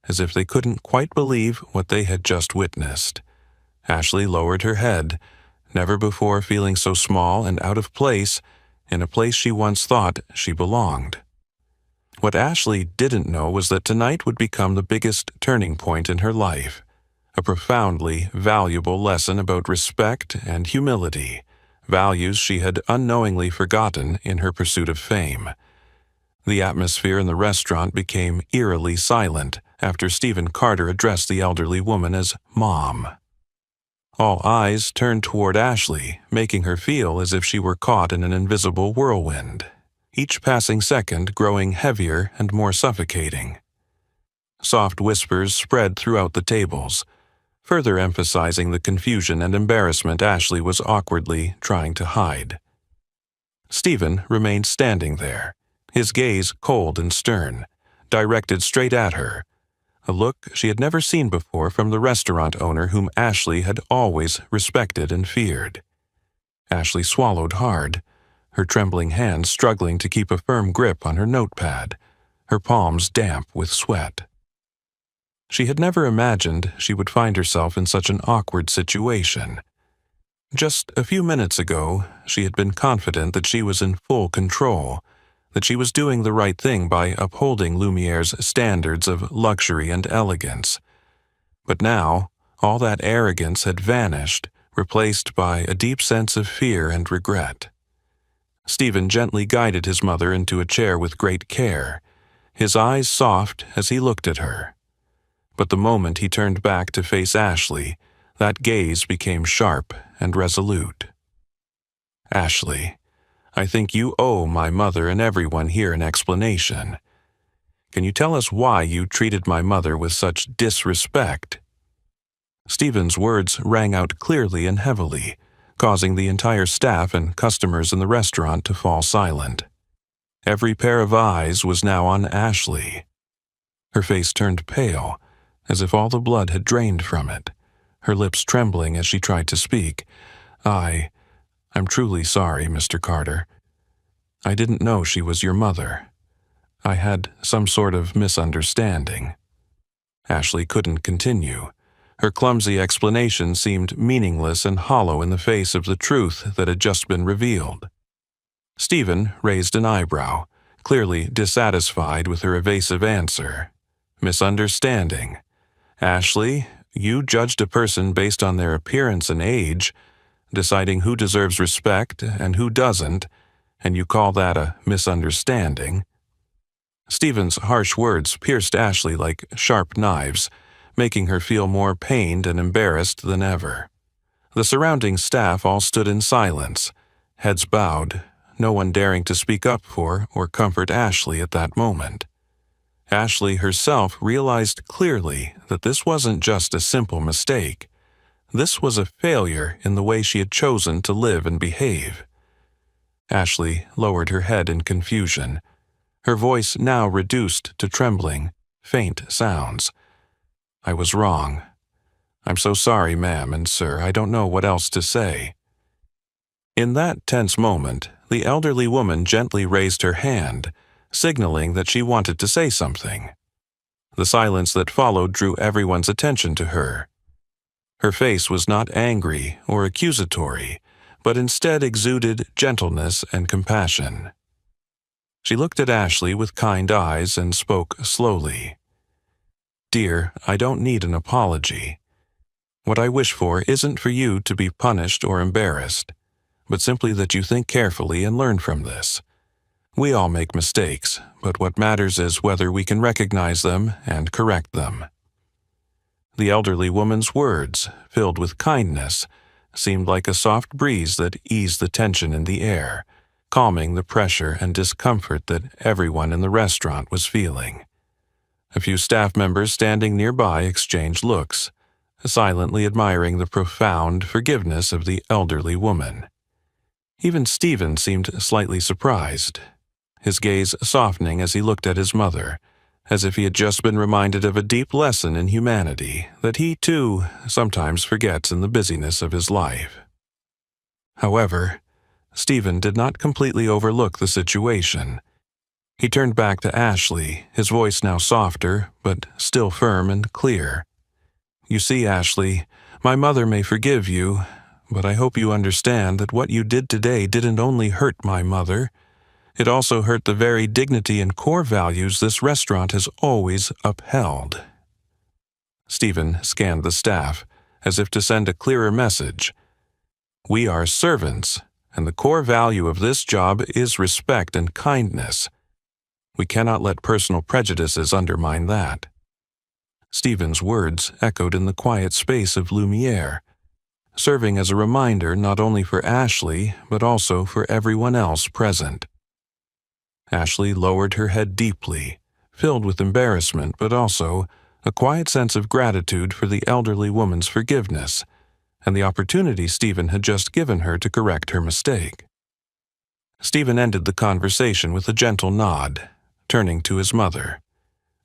as if they couldn't quite believe what they had just witnessed. Ashley lowered her head, never before feeling so small and out of place in a place she once thought she belonged. What Ashley didn't know was that tonight would become the biggest turning point in her life, a profoundly valuable lesson about respect and humility, values she had unknowingly forgotten in her pursuit of fame. The atmosphere in the restaurant became eerily silent after Stephen Carter addressed the elderly woman as Mom. All eyes turned toward Ashley, making her feel as if she were caught in an invisible whirlwind, each passing second growing heavier and more suffocating. Soft whispers spread throughout the tables, further emphasizing the confusion and embarrassment Ashley was awkwardly trying to hide. Stephen remained standing there, his gaze cold and stern, directed straight at her, a look she had never seen before from the restaurant owner whom Ashley had always respected and feared. Ashley swallowed hard, her trembling hands struggling to keep a firm grip on her notepad, her palms damp with sweat. She had never imagined she would find herself in such an awkward situation. Just a few minutes ago, she had been confident that she was in full control, that she was doing the right thing by upholding Lumiere's standards of luxury and elegance. But now, all that arrogance had vanished, replaced by a deep sense of fear and regret. Stephen gently guided his mother into a chair with great care, his eyes soft as he looked at her. But the moment he turned back to face Ashley, that gaze became sharp and resolute. "Ashley, I think you owe my mother and everyone here an explanation. Can you tell us why you treated my mother with such disrespect?" Stephen's words rang out clearly and heavily, causing the entire staff and customers in the restaurant to fall silent. Every pair of eyes was now on Ashley. Her face turned pale, as if all the blood had drained from it, her lips trembling as she tried to speak. I'm truly sorry, Mr. Carter. I didn't know she was your mother. I had some sort of misunderstanding." Ashley couldn't continue. Her clumsy explanation seemed meaningless and hollow in the face of the truth that had just been revealed. Stephen raised an eyebrow, clearly dissatisfied with her evasive answer. "Misunderstanding. Ashley, you judged a person based on their appearance and age, deciding who deserves respect and who doesn't, and you call that a misunderstanding?" Stephen's harsh words pierced Ashley like sharp knives, making her feel more pained and embarrassed than ever. The surrounding staff all stood in silence, heads bowed, no one daring to speak up for or comfort Ashley at that moment. Ashley herself realized clearly that this wasn't just a simple mistake. This was a failure in the way she had chosen to live and behave. Ashley lowered her head in confusion, her voice now reduced to trembling, faint sounds. "I was wrong. I'm so sorry, ma'am and sir, I don't know what else to say." In that tense moment, the elderly woman gently raised her hand, signaling that she wanted to say something. The silence that followed drew everyone's attention to her. Her face was not angry or accusatory, but instead exuded gentleness and compassion. She looked at Ashley with kind eyes and spoke slowly. "Dear, I don't need an apology. What I wish for isn't for you to be punished or embarrassed, but simply that you think carefully and learn from this. We all make mistakes, but what matters is whether we can recognize them and correct them." The elderly woman's words, filled with kindness, seemed like a soft breeze that eased the tension in the air, calming the pressure and discomfort that everyone in the restaurant was feeling. A few staff members standing nearby exchanged looks, silently admiring the profound forgiveness of the elderly woman. Even Stephen seemed slightly surprised, his gaze softening as he looked at his mother, as if he had just been reminded of a deep lesson in humanity that he, too, sometimes forgets in the busyness of his life. However, Stephen did not completely overlook the situation. He turned back to Ashley, his voice now softer, but still firm and clear. "You see, Ashley, my mother may forgive you, but I hope you understand that what you did today didn't only hurt my mother. It also hurt the very dignity and core values this restaurant has always upheld." Stephen scanned the staff, as if to send a clearer message. "We are servants, and the core value of this job is respect and kindness. We cannot let personal prejudices undermine that." Stephen's words echoed in the quiet space of Lumiere, serving as a reminder not only for Ashley, but also for everyone else present. Ashley lowered her head deeply, filled with embarrassment but also a quiet sense of gratitude for the elderly woman's forgiveness and the opportunity Stephen had just given her to correct her mistake. Stephen ended the conversation with a gentle nod, turning to his mother.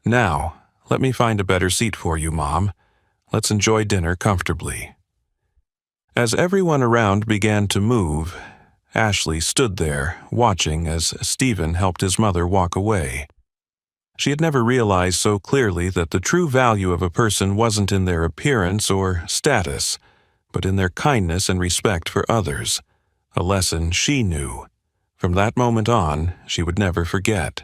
"Now, let me find a better seat for you, Mom. Let's enjoy dinner comfortably." As everyone around began to move, Ashley stood there, watching as Stephen helped his mother walk away. She had never realized so clearly that the true value of a person wasn't in their appearance or status, but in their kindness and respect for others, a lesson she knew. From that moment on, she would never forget.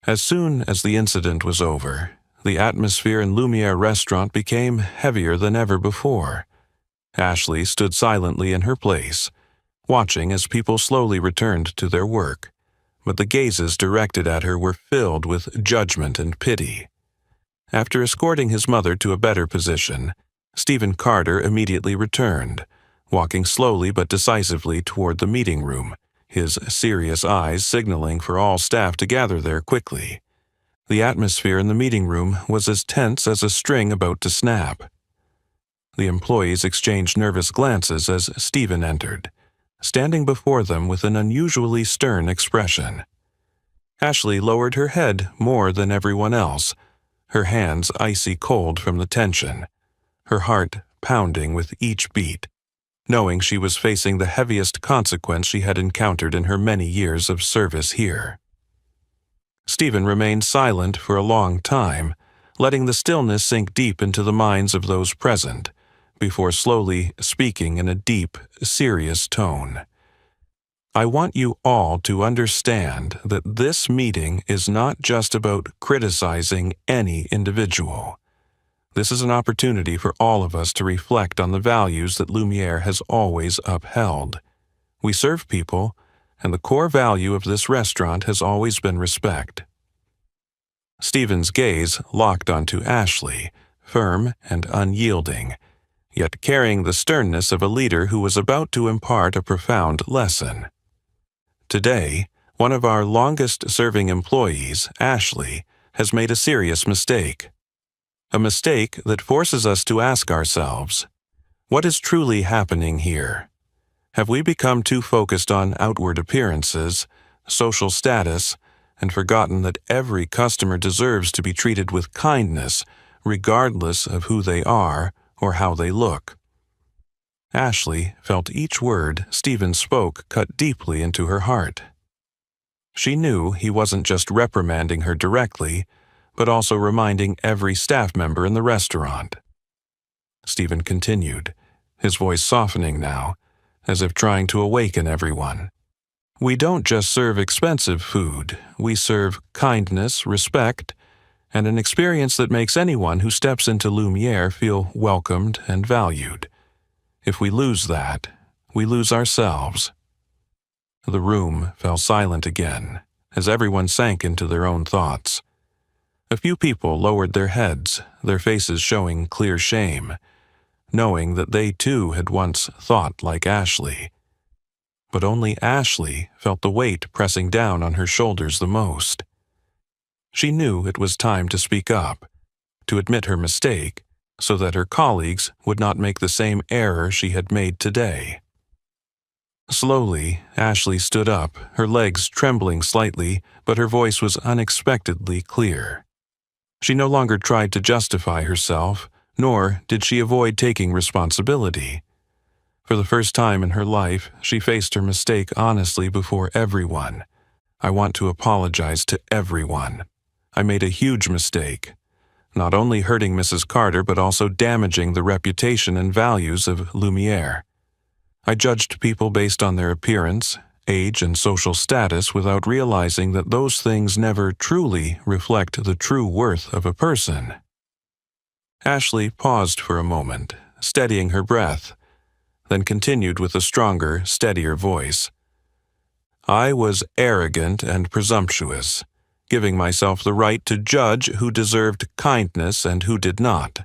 As soon as the incident was over, The atmosphere in Lumiere restaurant became heavier than ever before. Ashley stood silently in her place, watching as people slowly returned to their work, but the gazes directed at her were filled with judgment and pity. After escorting his mother to a better position, Stephen Carter immediately returned, walking slowly but decisively toward the meeting room, his serious eyes signaling for all staff to gather there quickly. The atmosphere in the meeting room was as tense as a string about to snap. The employees exchanged nervous glances as Stephen entered, standing before them with an unusually stern expression. Ashley lowered her head more than everyone else, her hands icy cold from the tension, her heart pounding with each beat, knowing she was facing the heaviest consequence she had encountered in her many years of service here. Stephen remained silent for a long time, letting the stillness sink deep into the minds of those present, before slowly speaking in a deep, serious tone. I want you all to understand that this meeting is not just about criticizing any individual. This is an opportunity for all of us to reflect on the values that Lumiere has always upheld. We serve people, and the core value of this restaurant has always been respect. Stephen's gaze locked onto Ashley, firm and unyielding, yet carrying the sternness of a leader who was about to impart a profound lesson. Today, one of our longest-serving employees, Ashley, has made a serious mistake. A mistake that forces us to ask ourselves, what is truly happening here? Have we become too focused on outward appearances, social status, and forgotten that every customer deserves to be treated with kindness, regardless of who they are or how they look? Ashley felt each word Stephen spoke cut deeply into her heart. She knew he wasn't just reprimanding her directly, but also reminding every staff member in the restaurant. Stephen continued, his voice softening now, as if trying to awaken everyone. We don't just serve expensive food, we serve kindness, respect, and an experience that makes anyone who steps into Lumiere feel welcomed and valued. If we lose that, we lose ourselves. The room fell silent again, as everyone sank into their own thoughts. A few people lowered their heads, their faces showing clear shame, knowing that they too had once thought like Ashley. But only Ashley felt the weight pressing down on her shoulders the most. She knew it was time to speak up, to admit her mistake, so that her colleagues would not make the same error she had made today. Slowly, Ashley stood up, her legs trembling slightly, but her voice was unexpectedly clear. She no longer tried to justify herself, nor did she avoid taking responsibility. For the first time in her life, she faced her mistake honestly before everyone. I want to apologize to everyone. I made a huge mistake, not only hurting Mrs. Carter but also damaging the reputation and values of Lumiere. I judged people based on their appearance, age, and social status without realizing that those things never truly reflect the true worth of a person. Ashley paused for a moment, steadying her breath, then continued with a stronger, steadier voice. I was arrogant and presumptuous, giving myself the right to judge who deserved kindness and who did not.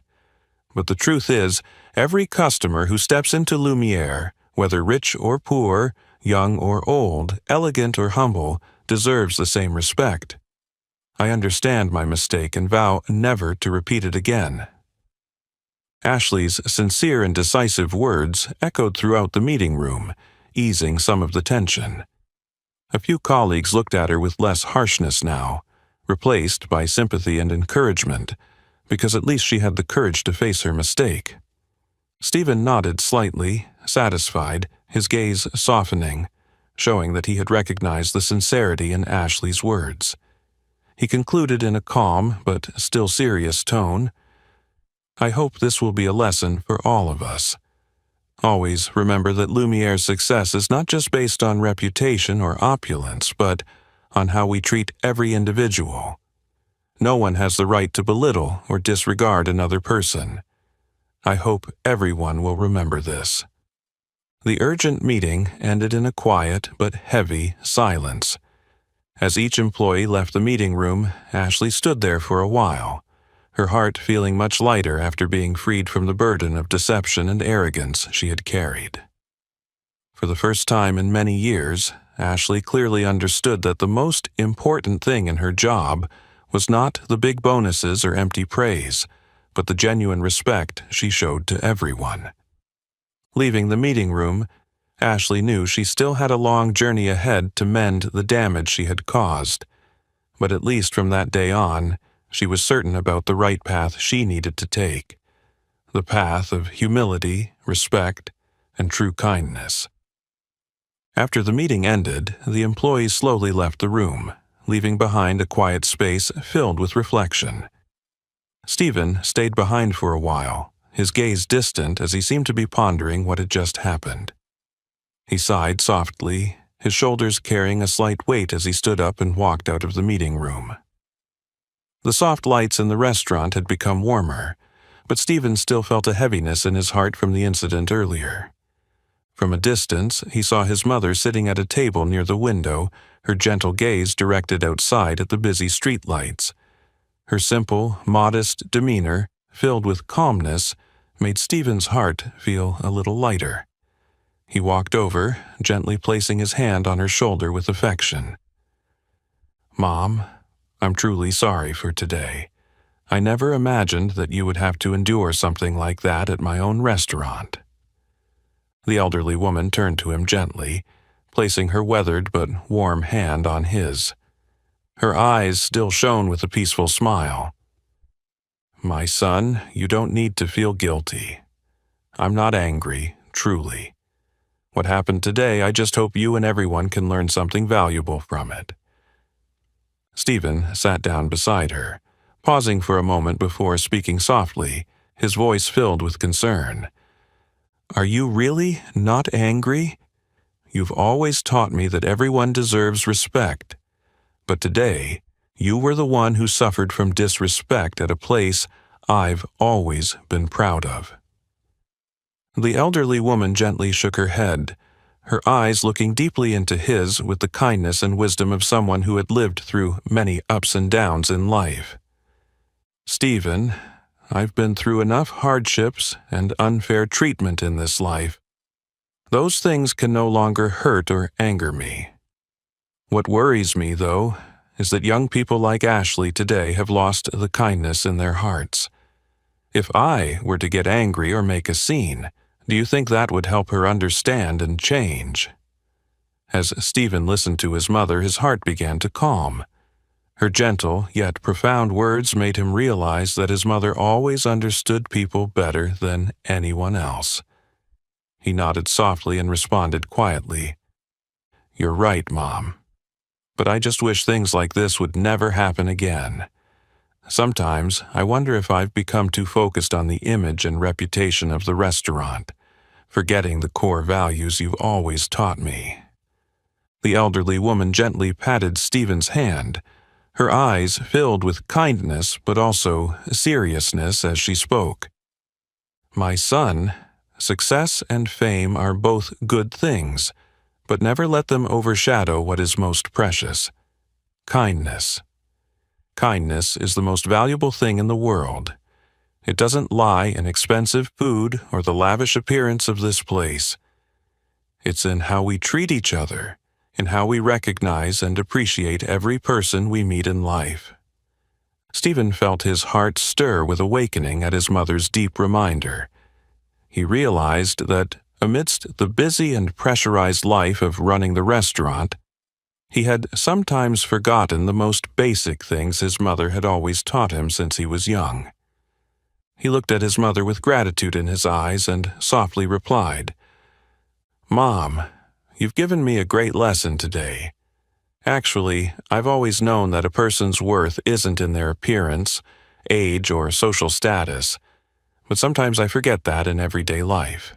But the truth is, every customer who steps into Lumiere, whether rich or poor, young or old, elegant or humble, deserves the same respect. I understand my mistake and vow never to repeat it again. Ashley's sincere and decisive words echoed throughout the meeting room, easing some of the tension. A few colleagues looked at her with less harshness now, replaced by sympathy and encouragement, because at least she had the courage to face her mistake. Stephen nodded slightly, satisfied, his gaze softening, showing that he had recognized the sincerity in Ashley's words. He concluded in a calm but still serious tone, I hope this will be a lesson for all of us. Always remember that Lumiere's success is not just based on reputation or opulence, but on how we treat every individual. No one has the right to belittle or disregard another person. I hope everyone will remember this." The urgent meeting ended in a quiet but heavy silence. As each employee left the meeting room, Ashley stood there for a while, her heart feeling much lighter after being freed from the burden of deception and arrogance she had carried. For the first time in many years, Ashley clearly understood that the most important thing in her job was not the big bonuses or empty praise, but the genuine respect she showed to everyone. Leaving the meeting room, Ashley knew she still had a long journey ahead to mend the damage she had caused, but at least from that day on, she was certain about the right path she needed to take, the path of humility, respect, and true kindness. After the meeting ended, the employees slowly left the room, leaving behind a quiet space filled with reflection. Stephen stayed behind for a while, his gaze distant as he seemed to be pondering what had just happened. He sighed softly, his shoulders carrying a slight weight as he stood up and walked out of the meeting room. The soft lights in the restaurant had become warmer, but Stephen still felt a heaviness in his heart from the incident earlier. From a distance, he saw his mother sitting at a table near the window, her gentle gaze directed outside at the busy streetlights. Her simple, modest demeanor, filled with calmness, made Stephen's heart feel a little lighter. He walked over, gently placing his hand on her shoulder with affection. "Mom, I'm truly sorry for today. I never imagined that you would have to endure something like that at my own restaurant." The elderly woman turned to him gently, placing her weathered but warm hand on his. Her eyes still shone with a peaceful smile. "My son, you don't need to feel guilty. I'm not angry, truly. What happened today, I just hope you and everyone can learn something valuable from it." Stephen sat down beside her, pausing for a moment before speaking softly, his voice filled with concern. "Are you really not angry? You've always taught me that everyone deserves respect. But today, you were the one who suffered from disrespect at a place I've always been proud of." The elderly woman gently shook her head, her eyes looking deeply into his with the kindness and wisdom of someone who had lived through many ups and downs in life. "Stephen, I've been through enough hardships and unfair treatment in this life. Those things can no longer hurt or anger me. What worries me, though, is that young people like Ashley today have lost the kindness in their hearts. If I were to get angry or make a scene, do you think that would help her understand and change?" As Stephen listened to his mother, his heart began to calm. Her gentle yet profound words made him realize that his mother always understood people better than anyone else. He nodded softly and responded quietly, "You're right, Mom. But I just wish things like this would never happen again. Sometimes I wonder if I've become too focused on the image and reputation of the restaurant, forgetting the core values you've always taught me." The elderly woman gently patted Stephen's hand, her eyes filled with kindness but also seriousness as she spoke. "My son, success and fame are both good things, but never let them overshadow what is most precious: kindness. Kindness is the most valuable thing in the world. It doesn't lie in expensive food or the lavish appearance of this place. It's in how we treat each other, in how we recognize and appreciate every person we meet in life." Stephen felt his heart stir with awakening at his mother's deep reminder. He realized that, amidst the busy and pressurized life of running the restaurant, he had sometimes forgotten the most basic things his mother had always taught him since he was young. He looked at his mother with gratitude in his eyes and softly replied, "Mom, you've given me a great lesson today. Actually, I've always known that a person's worth isn't in their appearance, age, or social status, but sometimes I forget that in everyday life.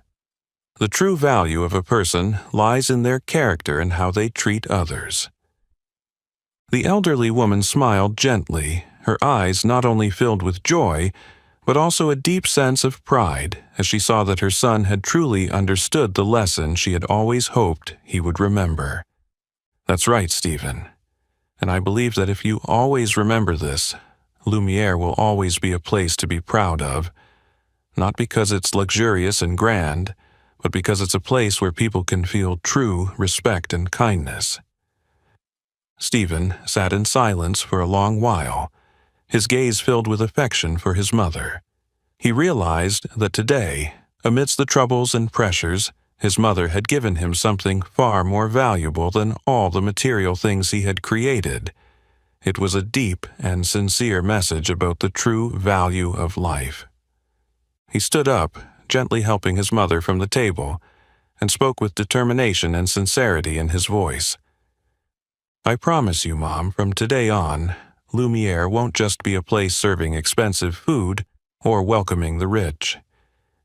The true value of a person lies in their character and how they treat others." The elderly woman smiled gently, her eyes not only filled with joy, but also a deep sense of pride as she saw that her son had truly understood the lesson she had always hoped he would remember. That's right, Stephen. And I believe that if you always remember this, Lumiere will always be a place to be proud of, not because it's luxurious and grand, but because it's a place where people can feel true respect and kindness. Stephen sat in silence for a long while, his gaze filled with affection for his mother. He realized that today, amidst the troubles and pressures, his mother had given him something far more valuable than all the material things he had created. It was a deep and sincere message about the true value of life. He stood up, gently helping his mother from the table, and spoke with determination and sincerity in his voice. I promise you, Mom, from today on, Lumiere won't just be a place serving expensive food or welcoming the rich.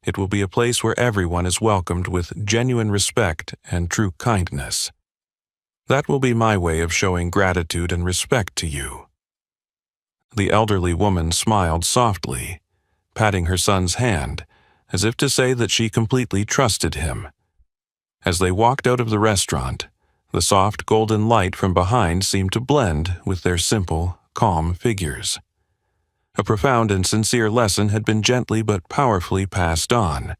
It will be a place where everyone is welcomed with genuine respect and true kindness. That will be my way of showing gratitude and respect to you. The elderly woman smiled softly, patting her son's hand, as if to say that she completely trusted him. As they walked out of the restaurant, the soft golden light from behind seemed to blend with their simple, calm figures. A profound and sincere lesson had been gently but powerfully passed on,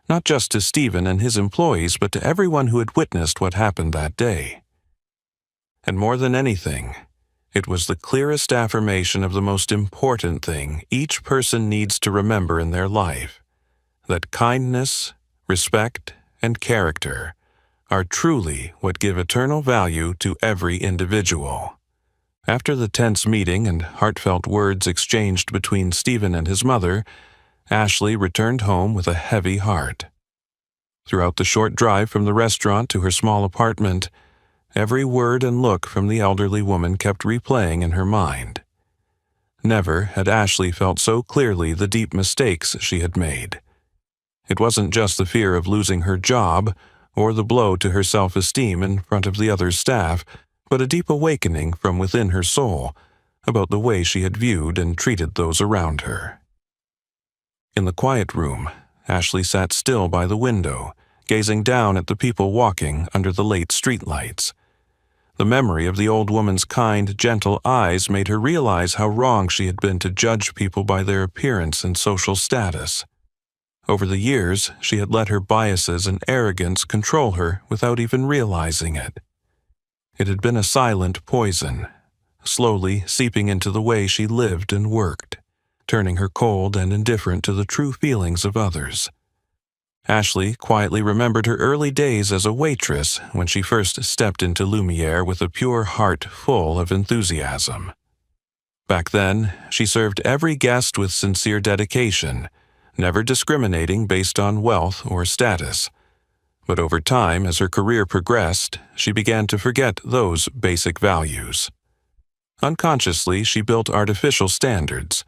not just to Stephen and his employees, but to everyone who had witnessed what happened that day. And more than anything, it was the clearest affirmation of the most important thing each person needs to remember in their life, that kindness, respect, and character are truly what give eternal value to every individual. After the tense meeting and heartfelt words exchanged between Stephen and his mother, Ashley returned home with a heavy heart. Throughout the short drive from the restaurant to her small apartment, every word and look from the elderly woman kept replaying in her mind. Never had Ashley felt so clearly the deep mistakes she had made. It wasn't just the fear of losing her job or the blow to her self-esteem in front of the other staff, but a deep awakening from within her soul about the way she had viewed and treated those around her. In the quiet room, Ashley sat still by the window, gazing down at the people walking under the late streetlights. The memory of the old woman's kind, gentle eyes made her realize how wrong she had been to judge people by their appearance and social status. Over the years, she had let her biases and arrogance control her without even realizing it. It had been a silent poison, slowly seeping into the way she lived and worked, turning her cold and indifferent to the true feelings of others. Ashley quietly remembered her early days as a waitress when she first stepped into Lumiere with a pure heart full of enthusiasm. Back then, she served every guest with sincere dedication, never discriminating based on wealth or status. But over time, as her career progressed, she began to forget those basic values. Unconsciously, she built artificial standards,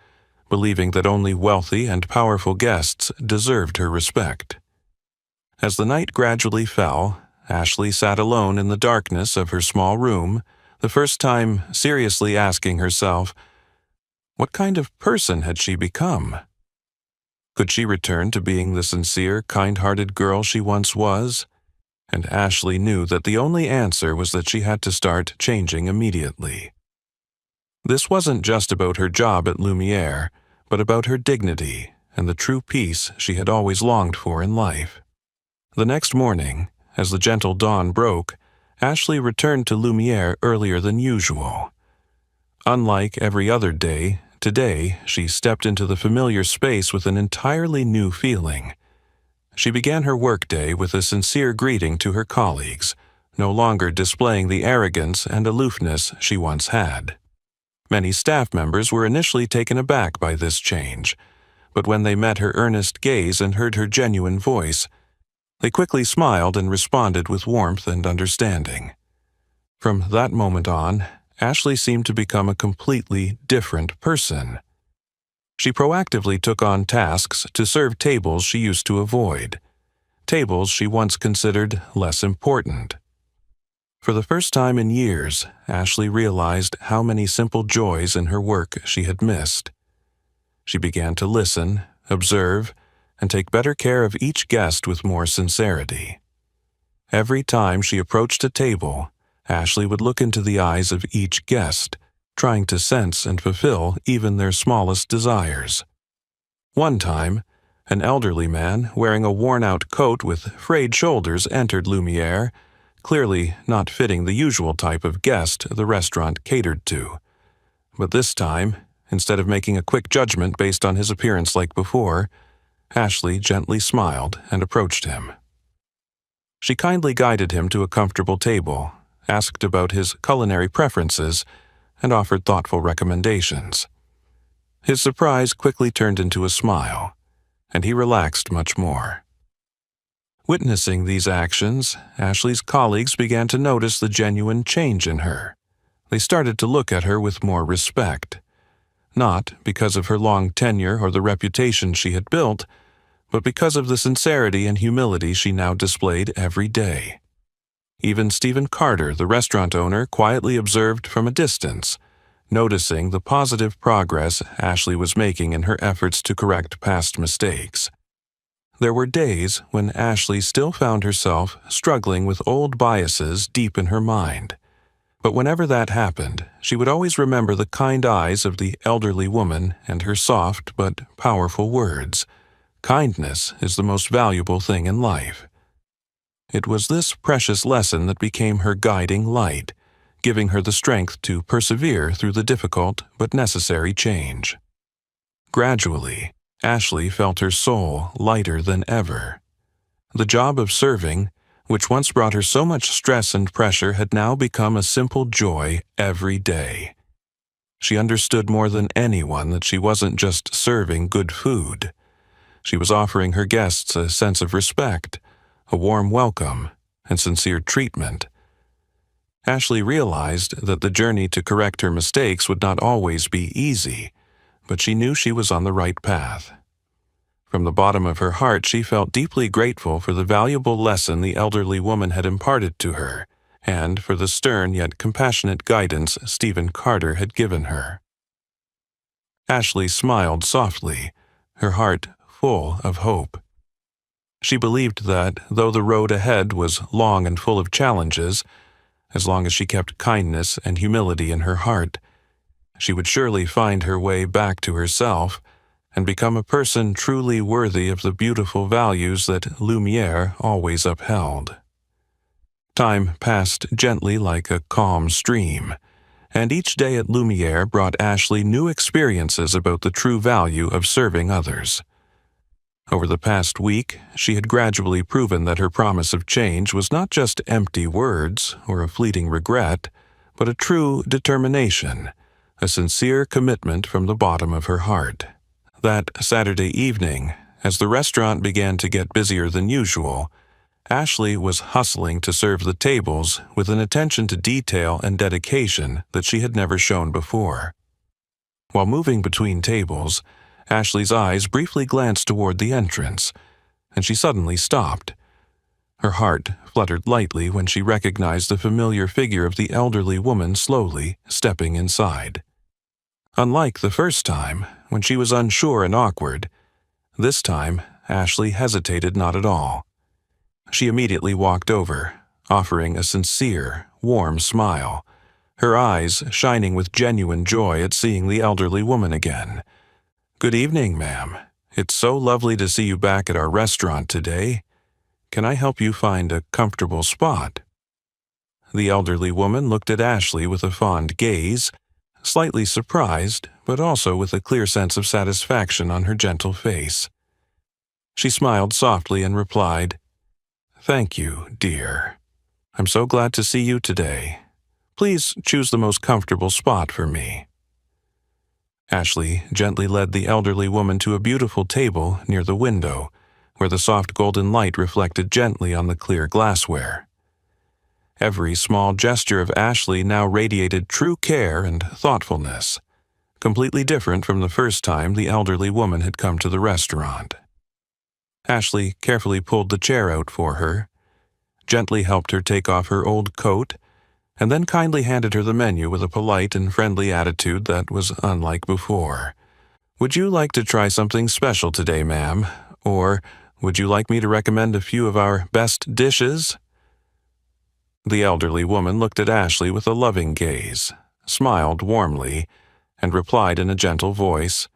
believing that only wealthy and powerful guests deserved her respect. As the night gradually fell, Ashley sat alone in the darkness of her small room, the first time seriously asking herself, what kind of person had she become? Could she return to being the sincere, kind-hearted girl she once was? And Ashley knew that the only answer was that she had to start changing immediately. This wasn't just about her job at Lumiere, but about her dignity and the true peace she had always longed for in life. The next morning, as the gentle dawn broke, Ashley returned to Lumiere earlier than usual. Unlike every other day, today she stepped into the familiar space with an entirely new feeling. She began her workday with a sincere greeting to her colleagues, no longer displaying the arrogance and aloofness she once had. Many staff members were initially taken aback by this change, but when they met her earnest gaze and heard her genuine voice, they quickly smiled and responded with warmth and understanding. From that moment on, Ashley seemed to become a completely different person. She proactively took on tasks to serve tables she used to avoid, tables she once considered less important. For the first time in years, Ashley realized how many simple joys in her work she had missed. She began to listen, observe, and take better care of each guest with more sincerity. Every time she approached a table, Ashley would look into the eyes of each guest, trying to sense and fulfill even their smallest desires. One time, an elderly man wearing a worn-out coat with frayed shoulders entered Lumiere, clearly not fitting the usual type of guest the restaurant catered to. But this time, instead of making a quick judgment based on his appearance like before, Ashley gently smiled and approached him. She kindly guided him to a comfortable table, asked about his culinary preferences, and offered thoughtful recommendations. His surprise quickly turned into a smile, and he relaxed much more. Witnessing these actions, Ashley's colleagues began to notice the genuine change in her. They started to look at her with more respect, not because of her long tenure or the reputation she had built, but because of the sincerity and humility she now displayed every day. Even Stephen Carter, the restaurant owner, quietly observed from a distance, noticing the positive progress Ashley was making in her efforts to correct past mistakes. There were days when Ashley still found herself struggling with old biases deep in her mind. But whenever that happened, she would always remember the kind eyes of the elderly woman and her soft but powerful words. Kindness is the most valuable thing in life. It was this precious lesson that became her guiding light, giving her the strength to persevere through the difficult but necessary change. Gradually, Ashley felt her soul lighter than ever. The job of serving, which once brought her so much stress and pressure, had now become a simple joy every day. She understood more than anyone that she wasn't just serving good food. She was offering her guests a sense of respect, a warm welcome, and sincere treatment. Ashley realized that the journey to correct her mistakes would not always be easy, but she knew she was on the right path. From the bottom of her heart, she felt deeply grateful for the valuable lesson the elderly woman had imparted to her, and for the stern yet compassionate guidance Stephen Carter had given her. Ashley smiled softly, her heart full of hope. She believed that, though the road ahead was long and full of challenges, as long as she kept kindness and humility in her heart, she would surely find her way back to herself and become a person truly worthy of the beautiful values that Lumiere always upheld. Time passed gently like a calm stream, and each day at Lumiere brought Ashley new experiences about the true value of serving others. Over the past week, she had gradually proven that her promise of change was not just empty words or a fleeting regret, but a true determination, a sincere commitment from the bottom of her heart. That Saturday evening, as the restaurant began to get busier than usual, Ashley was hustling to serve the tables with an attention to detail and dedication that she had never shown before. While moving between tables, Ashley's eyes briefly glanced toward the entrance, and she suddenly stopped. Her heart fluttered lightly when she recognized the familiar figure of the elderly woman slowly stepping inside. Unlike the first time, when she was unsure and awkward, this time Ashley hesitated not at all. She immediately walked over, offering a sincere, warm smile, her eyes shining with genuine joy at seeing the elderly woman again. "Good evening, ma'am. It's so lovely to see you back at our restaurant today. Can I help you find a comfortable spot?" The elderly woman looked at Ashley with a fond gaze, slightly surprised, but also with a clear sense of satisfaction on her gentle face. She smiled softly and replied, "Thank you, dear. I'm so glad to see you today. Please choose the most comfortable spot for me." Ashley gently led the elderly woman to a beautiful table near the window, where the soft golden light reflected gently on the clear glassware. Every small gesture of Ashley now radiated true care and thoughtfulness, completely different from the first time the elderly woman had come to the restaurant. Ashley carefully pulled the chair out for her, gently helped her take off her old coat, and then kindly handed her the menu with a polite and friendly attitude that was unlike before. "Would you like to try something special today, ma'am? Or would you like me to recommend a few of our best dishes?" The elderly woman looked at Ashley with a loving gaze, smiled warmly, and replied in a gentle voice,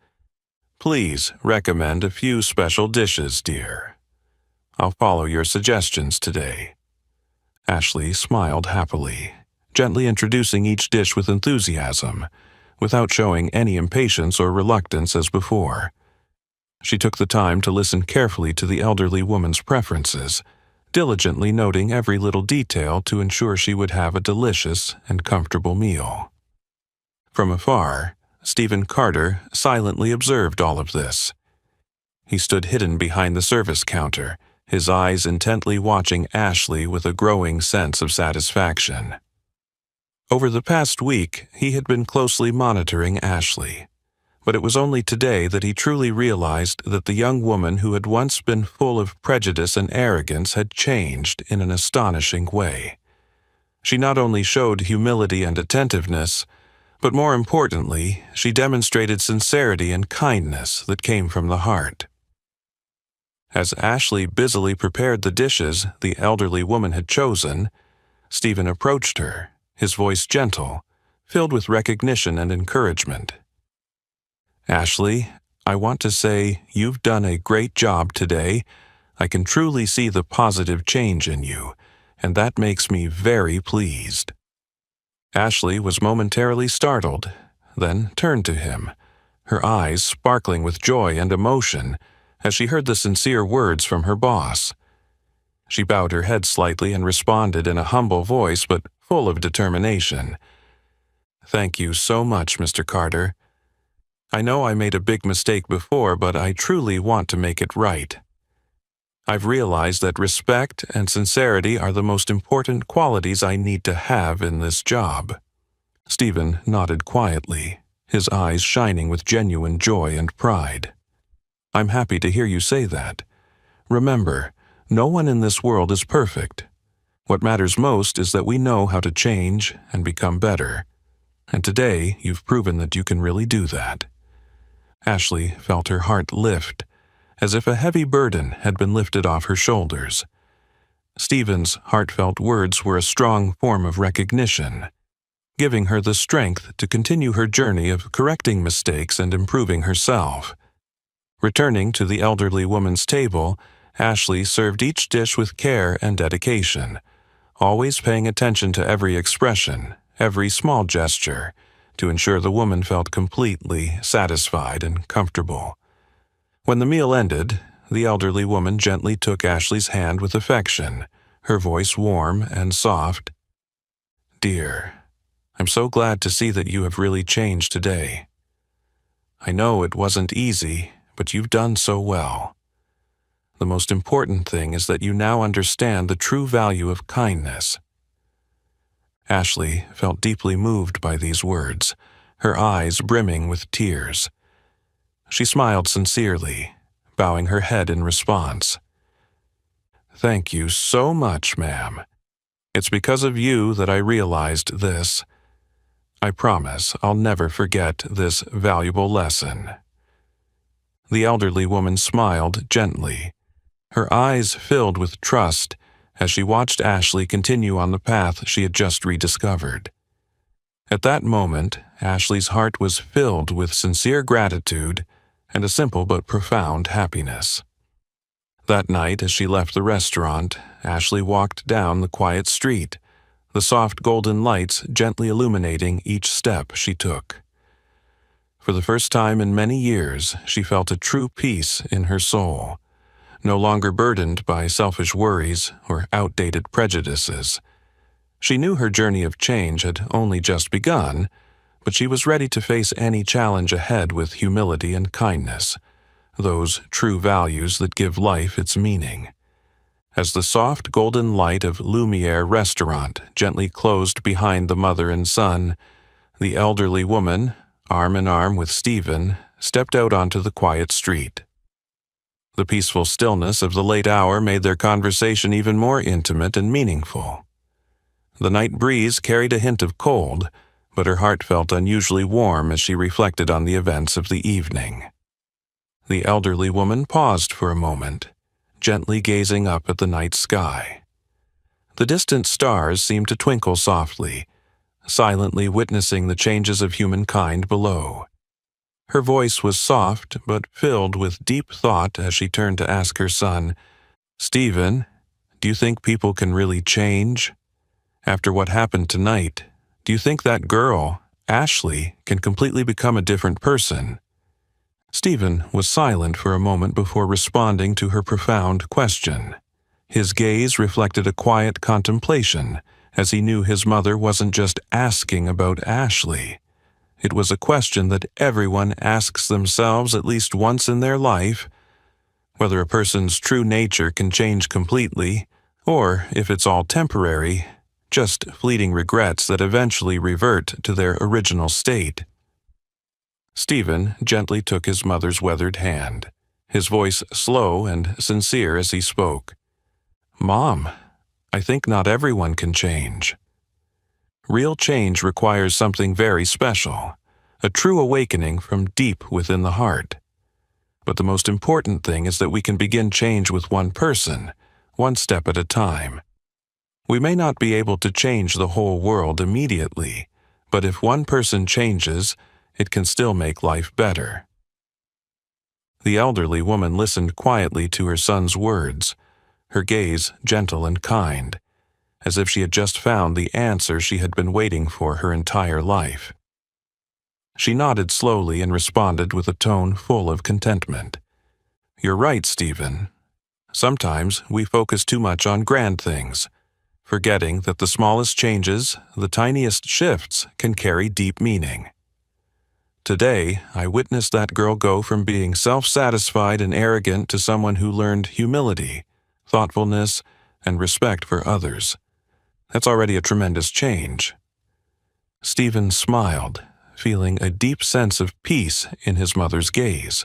"Please recommend a few special dishes, dear. I'll follow your suggestions today." Ashley smiled happily, gently introducing each dish with enthusiasm, without showing any impatience or reluctance as before. She took the time to listen carefully to the elderly woman's preferences, diligently noting every little detail to ensure she would have a delicious and comfortable meal. From afar, Stephen Carter silently observed all of this. He stood hidden behind the service counter, his eyes intently watching Ashley with a growing sense of satisfaction. Over the past week, he had been closely monitoring Ashley, but it was only today that he truly realized that the young woman who had once been full of prejudice and arrogance had changed in an astonishing way. She not only showed humility and attentiveness, but more importantly, she demonstrated sincerity and kindness that came from the heart. As Ashley busily prepared the dishes the elderly woman had chosen, Stephen approached her, his voice gentle, filled with recognition and encouragement. "Ashley, I want to say you've done a great job today. I can truly see the positive change in you, and that makes me very pleased." Ashley was momentarily startled, then turned to him, her eyes sparkling with joy and emotion as she heard the sincere words from her boss. She bowed her head slightly and responded in a humble voice but full of determination. "Thank you so much, Mr. Carter. I know I made a big mistake before, but I truly want to make it right. I've realized that respect and sincerity are the most important qualities I need to have in this job." Stephen nodded quietly, his eyes shining with genuine joy and pride. "I'm happy to hear you say that. Remember, no one in this world is perfect. What matters most is that we know how to change and become better. And today, you've proven that you can really do that." Ashley felt her heart lift, as if a heavy burden had been lifted off her shoulders. Stephen's heartfelt words were a strong form of recognition, giving her the strength to continue her journey of correcting mistakes and improving herself. Returning to the elderly woman's table, Ashley served each dish with care and dedication, always paying attention to every expression, every small gesture, to ensure the woman felt completely satisfied and comfortable. When the meal ended, the elderly woman gently took Ashley's hand with affection, her voice warm and soft. "Dear, I'm so glad to see that you have really changed today. I know it wasn't easy, but you've done so well. The most important thing is that you now understand the true value of kindness." Ashley felt deeply moved by these words, her eyes brimming with tears. She smiled sincerely, bowing her head in response. "Thank you so much, ma'am. It's because of you that I realized this. I promise I'll never forget this valuable lesson." The elderly woman smiled gently, her eyes filled with trust as she watched Ashley continue on the path she had just rediscovered. At that moment, Ashley's heart was filled with sincere gratitude and a simple but profound happiness. That night, as she left the restaurant, Ashley walked down the quiet street, the soft golden lights gently illuminating each step she took. For the first time in many years, she felt a true peace in her soul, no longer burdened by selfish worries or outdated prejudices. She knew her journey of change had only just begun, but she was ready to face any challenge ahead with humility and kindness, those true values that give life its meaning. As the soft golden light of Lumiere restaurant gently closed behind the mother and son, the elderly woman, arm in arm with Stephen, stepped out onto the quiet street. The peaceful stillness of the late hour made their conversation even more intimate and meaningful. The night breeze carried a hint of cold, but her heart felt unusually warm as she reflected on the events of the evening. The elderly woman paused for a moment, gently gazing up at the night sky. The distant stars seemed to twinkle softly, silently witnessing the changes of humankind below. Her voice was soft but filled with deep thought as she turned to ask her son, "Stephen, do you think people can really change? After what happened tonight, do you think that girl, Ashley, can completely become a different person?" Stephen was silent for a moment before responding to her profound question. His gaze reflected a quiet contemplation, as he knew his mother wasn't just asking about Ashley. It was a question that everyone asks themselves at least once in their life, whether a person's true nature can change completely, or if it's all temporary, just fleeting regrets that eventually revert to their original state. Stephen gently took his mother's weathered hand, his voice slow and sincere as he spoke. "Mom, I think not everyone can change. Real change requires something very special, a true awakening from deep within the heart. But the most important thing is that we can begin change with one person, one step at a time. We may not be able to change the whole world immediately, but if one person changes, it can still make life better." The elderly woman listened quietly to her son's words, her gaze gentle and kind, as if she had just found the answer she had been waiting for her entire life. She nodded slowly and responded with a tone full of contentment. "You're right, Stephen. Sometimes we focus too much on grand things, forgetting that the smallest changes, the tiniest shifts, can carry deep meaning. Today, I witnessed that girl go from being self-satisfied and arrogant to someone who learned humility, thoughtfulness, and respect for others. That's already a tremendous change." Stephen smiled, feeling a deep sense of peace in his mother's gaze.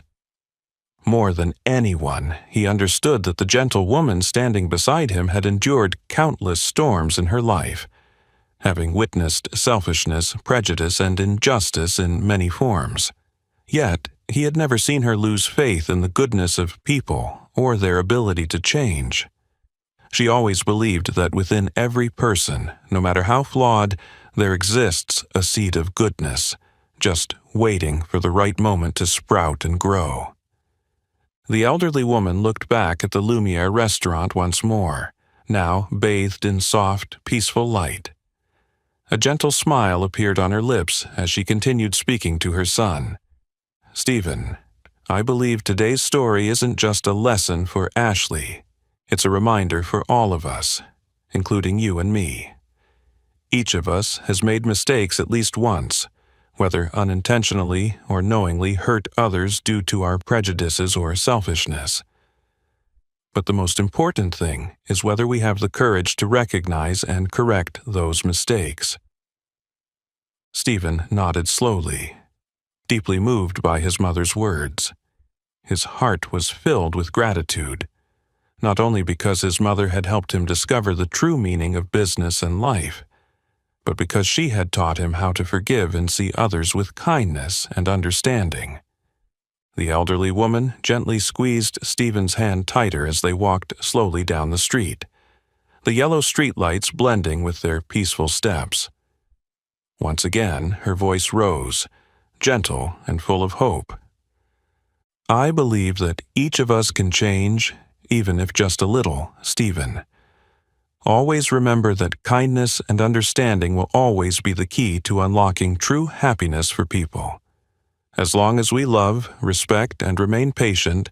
More than anyone, he understood that the gentle woman standing beside him had endured countless storms in her life, having witnessed selfishness, prejudice, and injustice in many forms. Yet, he had never seen her lose faith in the goodness of people or their ability to change. She always believed that within every person, no matter how flawed, there exists a seed of goodness, just waiting for the right moment to sprout and grow. The elderly woman looked back at the Lumiere restaurant once more, now bathed in soft, peaceful light. A gentle smile appeared on her lips as she continued speaking to her son. "Stephen, I believe today's story isn't just a lesson for Ashley. It's a reminder for all of us, including you and me. Each of us has made mistakes at least once, whether unintentionally or knowingly hurt others due to our prejudices or selfishness. But the most important thing is whether we have the courage to recognize and correct those mistakes." Stephen nodded slowly, deeply moved by his mother's words. His heart was filled with gratitude, not only because his mother had helped him discover the true meaning of business and life, but because she had taught him how to forgive and see others with kindness and understanding. The elderly woman gently squeezed Stephen's hand tighter as they walked slowly down the street, the yellow streetlights blending with their peaceful steps. Once again, her voice rose, gentle and full of hope. "I believe that each of us can change, even if just a little, Stephen. Always remember that kindness and understanding will always be the key to unlocking true happiness for people. As long as we love, respect, and remain patient,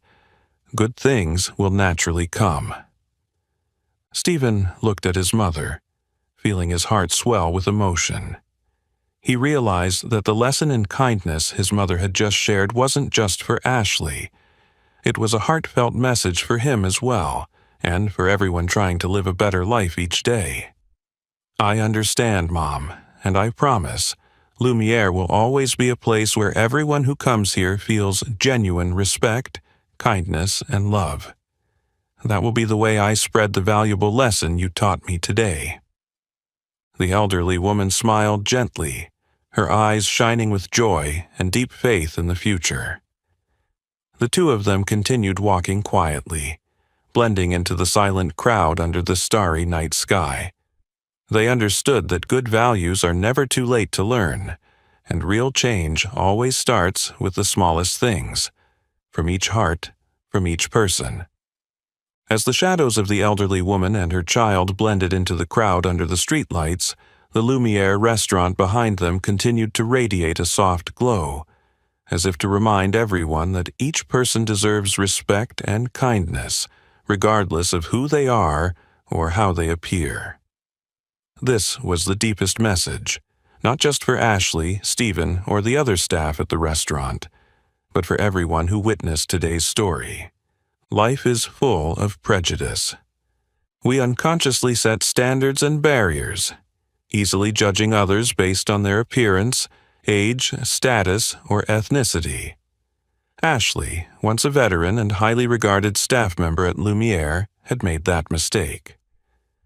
good things will naturally come." Stephen looked at his mother, feeling his heart swell with emotion. He realized that the lesson in kindness his mother had just shared wasn't just for Ashley. It was a heartfelt message for him as well, and for everyone trying to live a better life each day. "I understand, Mom, and I promise, Lumiere will always be a place where everyone who comes here feels genuine respect, kindness, and love. That will be the way I spread the valuable lesson you taught me today." The elderly woman smiled gently, her eyes shining with joy and deep faith in the future. The two of them continued walking quietly, blending into the silent crowd under the starry night sky. They understood that good values are never too late to learn, and real change always starts with the smallest things, from each heart, from each person. As the shadows of the elderly woman and her child blended into the crowd under the streetlights, the Lumiere restaurant behind them continued to radiate a soft glow, as if to remind everyone that each person deserves respect and kindness, regardless of who they are or how they appear. This was the deepest message, not just for Ashley, Stephen, or the other staff at the restaurant, but for everyone who witnessed today's story. Life is full of prejudice. We unconsciously set standards and barriers, easily judging others based on their appearance, age, status, or ethnicity. Ashley, once a veteran and highly regarded staff member at Lumiere, had made that mistake.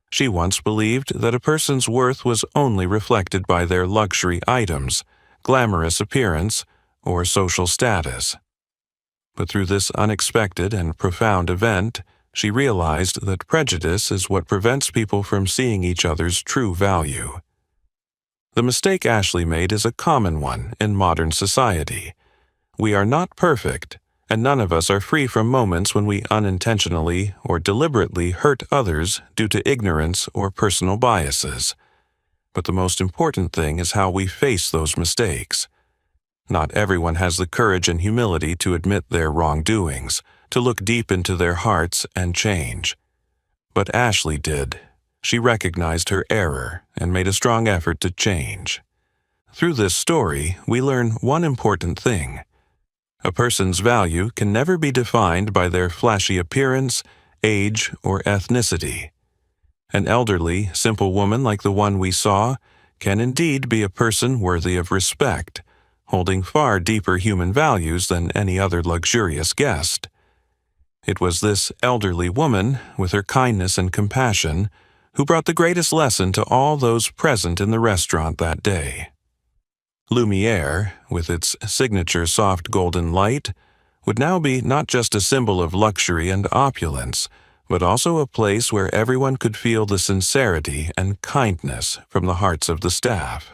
She once believed that a person's worth was only reflected by their luxury items, glamorous appearance, or social status. But through this unexpected and profound event, she realized that prejudice is what prevents people from seeing each other's true value. The mistake Ashley made is a common one in modern society. We are not perfect, and none of us are free from moments when we unintentionally or deliberately hurt others due to ignorance or personal biases. But the most important thing is how we face those mistakes. Not everyone has the courage and humility to admit their wrongdoings, to look deep into their hearts and change. But Ashley did. She recognized her error and made a strong effort to change. Through this story, we learn one important thing. A person's value can never be defined by their flashy appearance, age, or ethnicity. An elderly, simple woman like the one we saw can indeed be a person worthy of respect, holding far deeper human values than any other luxurious guest. It was this elderly woman, with her kindness and compassion, who brought the greatest lesson to all those present in the restaurant that day. Lumiere, with its signature soft golden light, would now be not just a symbol of luxury and opulence, but also a place where everyone could feel the sincerity and kindness from the hearts of the staff.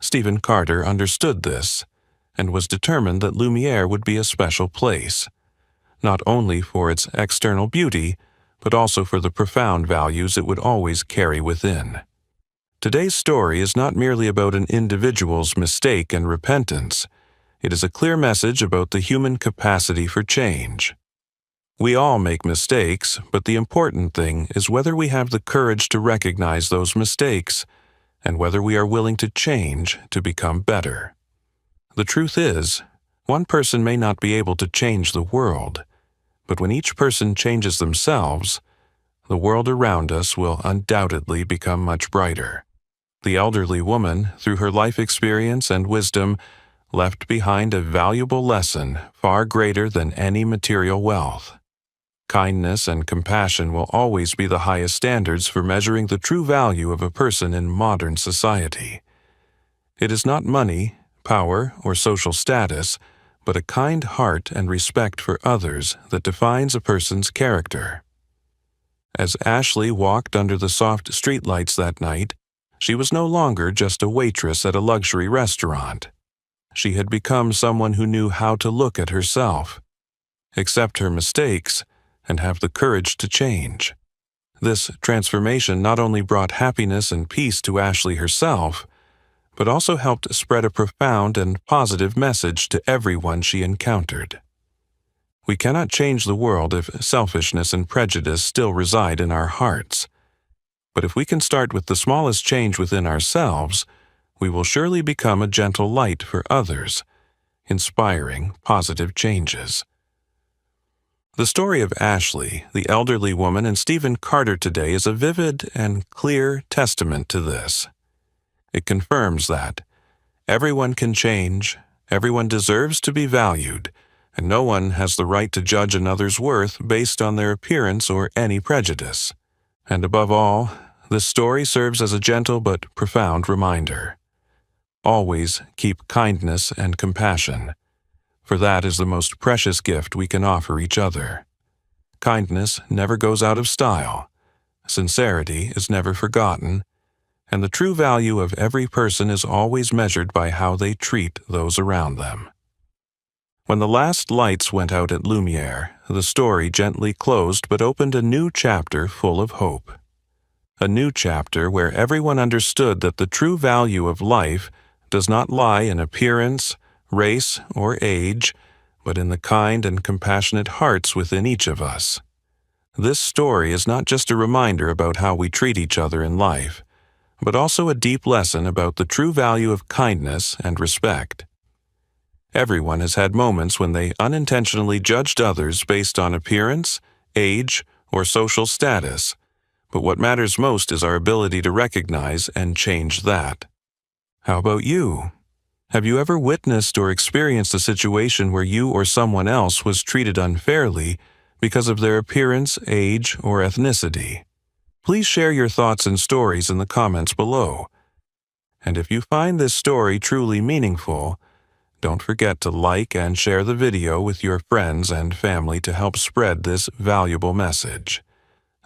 Stephen Carter understood this, and was determined that Lumiere would be a special place, not only for its external beauty, but also for the profound values it would always carry within. Today's story is not merely about an individual's mistake and repentance. It is a clear message about the human capacity for change. We all make mistakes, but the important thing is whether we have the courage to recognize those mistakes and whether we are willing to change to become better. The truth is, one person may not be able to change the world, but when each person changes themselves, the world around us will undoubtedly become much brighter. The elderly woman, through her life experience and wisdom, left behind a valuable lesson far greater than any material wealth. Kindness and compassion will always be the highest standards for measuring the true value of a person in modern society. It is not money, power, or social status, but a kind heart and respect for others that defines a person's character. As Ashley walked under the soft streetlights that night, she was no longer just a waitress at a luxury restaurant. She had become someone who knew how to look at herself, accept her mistakes, and have the courage to change. This transformation not only brought happiness and peace to Ashley herself, but also helped spread a profound and positive message to everyone she encountered. We cannot change the world if selfishness and prejudice still reside in our hearts. But if we can start with the smallest change within ourselves, we will surely become a gentle light for others, inspiring positive changes. The story of Ashley, the elderly woman, and Stephen Carter today is a vivid and clear testament to this. It confirms that everyone can change, everyone deserves to be valued, and no one has the right to judge another's worth based on their appearance or any prejudice. And above all, this story serves as a gentle but profound reminder. Always keep kindness and compassion, for that is the most precious gift we can offer each other. Kindness never goes out of style, sincerity is never forgotten, and the true value of every person is always measured by how they treat those around them. When the last lights went out at Lumiere, the story gently closed but opened a new chapter full of hope. A new chapter where everyone understood that the true value of life does not lie in appearance, race, or age, but in the kind and compassionate hearts within each of us. This story is not just a reminder about how we treat each other in life, but also a deep lesson about the true value of kindness and respect. Everyone has had moments when they unintentionally judged others based on appearance, age, or social status, but what matters most is our ability to recognize and change that. How about you? Have you ever witnessed or experienced a situation where you or someone else was treated unfairly because of their appearance, age, or ethnicity? Please share your thoughts and stories in the comments below. And if you find this story truly meaningful, don't forget to like and share the video with your friends and family to help spread this valuable message.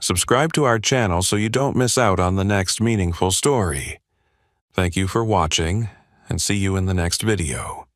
Subscribe to our channel so you don't miss out on the next meaningful story. Thank you for watching, and see you in the next video.